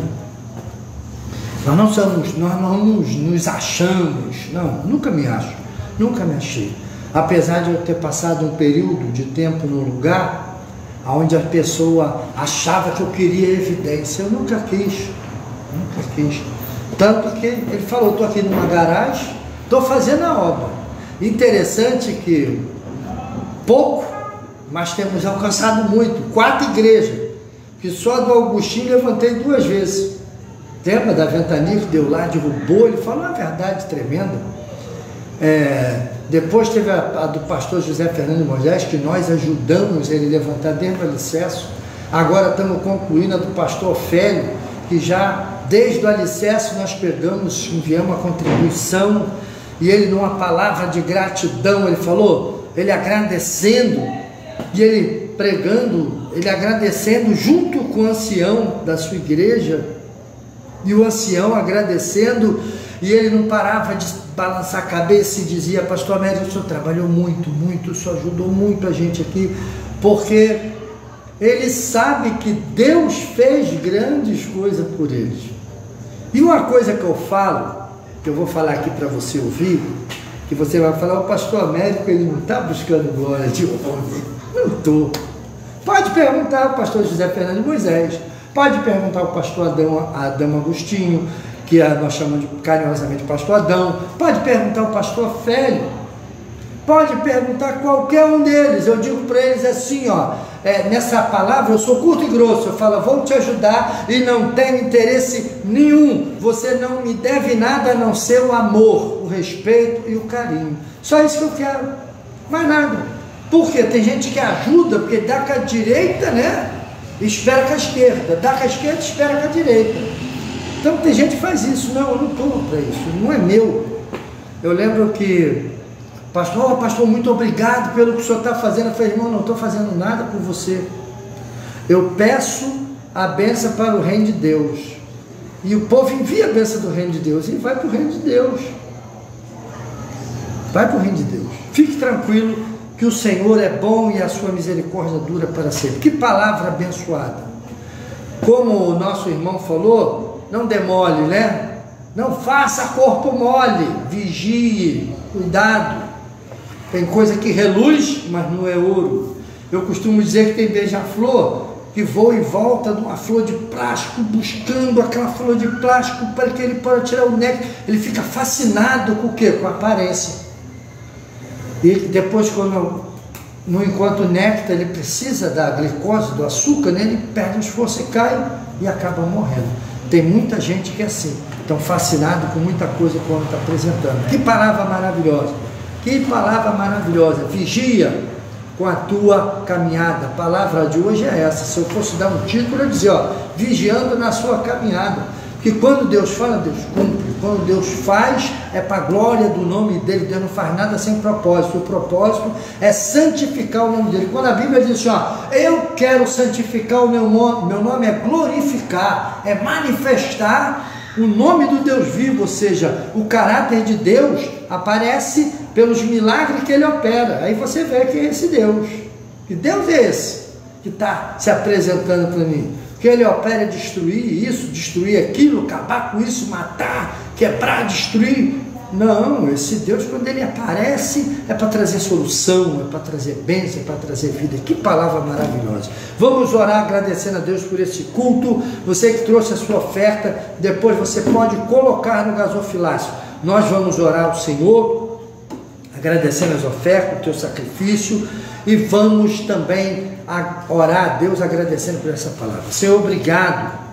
Nós não somos, nós não nos achamos. Não, nunca me acho, nunca me achei. Apesar de eu ter passado um período de tempo num lugar onde a pessoa achava que eu queria evidência, eu nunca quis. Tanto que ele falou, estou aqui numa garagem, estou fazendo a obra. Interessante que pouco, mas temos alcançado muito. 4 igrejas, que só do Augustinho levantei 2 vezes. Lembra da ventania que deu lá, derrubou? Ele falou uma verdade tremenda. Depois teve a do pastor José Fernando Moisés, que nós ajudamos ele a levantar desde o alicerce. Agora estamos concluindo a do pastor Ofélio, que já desde o alicerce nós pegamos, enviamos a contribuição, e ele numa palavra de gratidão, ele falou, ele agradecendo, e ele pregando, ele agradecendo junto com o ancião da sua igreja, e o ancião agradecendo, e ele não parava de balançar a cabeça e dizia, pastor Américo, o senhor trabalhou muito, muito, o senhor ajudou muito a gente aqui, porque ele sabe que Deus fez grandes coisas por eles. E uma coisa que eu falo, que eu vou falar aqui para você ouvir, que você vai falar, o pastor Américo, ele não está buscando glória de homem. Não estou. Pode perguntar ao pastor José Fernando Moisés, pode perguntar ao pastor Adão Agostinho, que nós chamamos carinhosamente de pastor Adão, pode perguntar ao pastor Ofélio, pode perguntar qualquer um deles. Eu digo para eles assim, ó, nessa palavra eu sou curto e grosso, eu falo, vou te ajudar e não tenho interesse nenhum, você não me deve nada a não ser o amor, o respeito e o carinho, só isso que eu quero, mais nada. Porque tem gente que ajuda, porque dá com a direita, né, espera com a esquerda, dá com a esquerda, espera com a direita. Então tem gente que faz isso. Não, eu não estou para isso, não é meu. Eu lembro que pastor, muito obrigado pelo que o senhor está fazendo. Eu falei, irmão, não estou fazendo nada por você. Eu peço a bênção para o reino de Deus. E o povo envia a bênção do reino de Deus e vai para o reino de Deus. Vai para o reino de Deus. Fique tranquilo que o Senhor é bom e a sua misericórdia dura para sempre. Que palavra abençoada. Como o nosso irmão falou, não demole, né? Não faça corpo mole, vigie, cuidado. Tem coisa que reluz, mas não é ouro. Eu costumo dizer que tem beija-flor que voa e volta de uma flor de plástico, buscando aquela flor de plástico para que ele possa tirar o néctar. Ele fica fascinado com o quê? Com a aparência. E depois, quando não encontra o néctar, ele precisa da glicose, do açúcar, né? Ele perde as forças e cai e acaba morrendo. Tem muita gente que é assim, estão fascinados com muita coisa que o homem está apresentando. Que palavra maravilhosa! Que palavra maravilhosa! Vigia com a tua caminhada. A palavra de hoje é essa. Se eu fosse dar um título, eu dizia, ó, vigiando na sua caminhada. Porque quando Deus fala, Deus cumpre. Quando Deus faz, é para a glória do nome dele. Deus não faz nada sem propósito. O propósito é santificar o nome dele. Quando a Bíblia diz assim, ó, eu quero santificar o meu nome é glorificar, é manifestar o nome do Deus vivo, ou seja, o caráter de Deus aparece pelos milagres que ele opera. Aí você vê que é esse Deus. Que Deus é esse que está se apresentando para mim? Que ele opera é destruir isso, destruir aquilo, acabar com isso, matar, quebrar, destruir. Não, esse Deus, quando ele aparece, é para trazer solução, é para trazer bênção, é para trazer vida. Que palavra maravilhosa. Vamos orar agradecendo a Deus por esse culto. Você que trouxe a sua oferta, depois você pode colocar no gasofilácio. Nós vamos orar ao Senhor, agradecendo as ofertas, o teu sacrifício, e vamos também orar a Deus agradecendo por essa palavra. Senhor, obrigado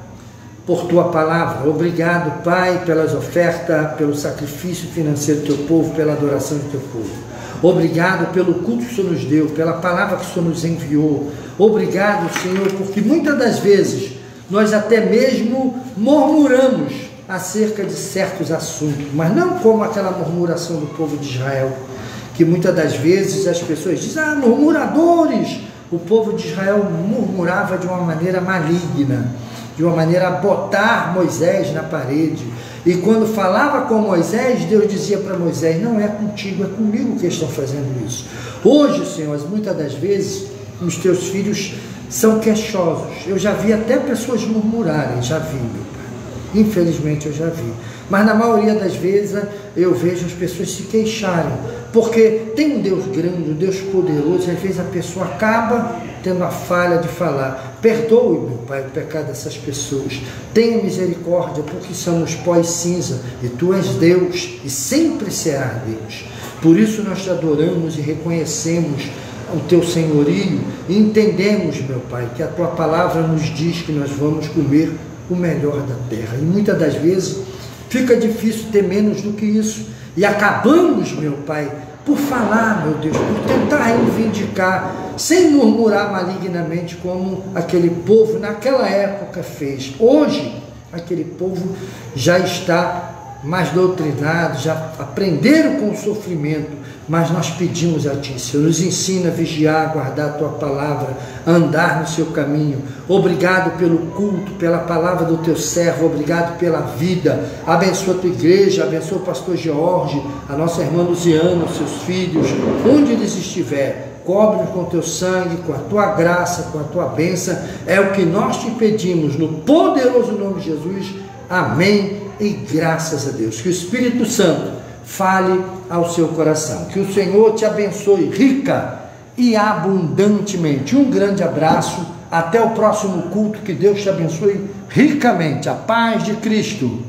por tua palavra, obrigado, Pai, pelas ofertas, pelo sacrifício financeiro do teu povo, pela adoração do teu povo. Obrigado pelo culto que o Senhor nos deu, pela palavra que o Senhor nos enviou. Obrigado, Senhor, porque muitas das vezes nós até mesmo murmuramos acerca de certos assuntos, mas não como aquela murmuração do povo de Israel, que muitas das vezes as pessoas dizem, murmuradores. O povo de Israel murmurava de uma maneira maligna, de uma maneira a botar Moisés na parede. E quando falava com Moisés, Deus dizia para Moisés, não é contigo, é comigo que estão fazendo isso. Hoje, Senhor, muitas das vezes, os teus filhos são queixosos. Eu já vi até pessoas murmurarem, já vi, meu Pai. Infelizmente eu já vi. Mas na maioria das vezes eu vejo as pessoas se queixarem, porque tem um Deus grande, um Deus poderoso, e às vezes a pessoa acaba tendo a falha de falar: perdoe, meu Pai, o pecado dessas pessoas, tenha misericórdia, porque somos pó e cinza, e Tu és Deus, e sempre será Deus. Por isso nós Te adoramos e reconhecemos o Teu senhorio, e entendemos, meu Pai, que a Tua palavra nos diz que nós vamos comer o melhor da terra, e muitas das vezes fica difícil ter menos do que isso, e acabamos, meu Pai, por falar, meu Deus, por tentar reivindicar, sem murmurar malignamente, como aquele povo naquela época fez. Hoje, aquele povo já está mais doutrinado, já aprenderam com o sofrimento, mas nós pedimos a Ti, Senhor, nos ensina a vigiar, a guardar a Tua palavra, a andar no Seu caminho. Obrigado pelo culto, pela palavra do Teu servo, obrigado pela vida. Abençoa a Tua igreja, abençoa o pastor George, a nossa irmã Luziana, os seus filhos, onde eles estiverem. Cobre-nos com Teu sangue, com a Tua graça, com a Tua bênção. É o que nós Te pedimos, no poderoso nome de Jesus. Amém e graças a Deus. Que o Espírito Santo fale ao seu coração. Que o Senhor te abençoe rica e abundantemente. Um grande abraço. Até o próximo culto. Que Deus te abençoe ricamente. A paz de Cristo.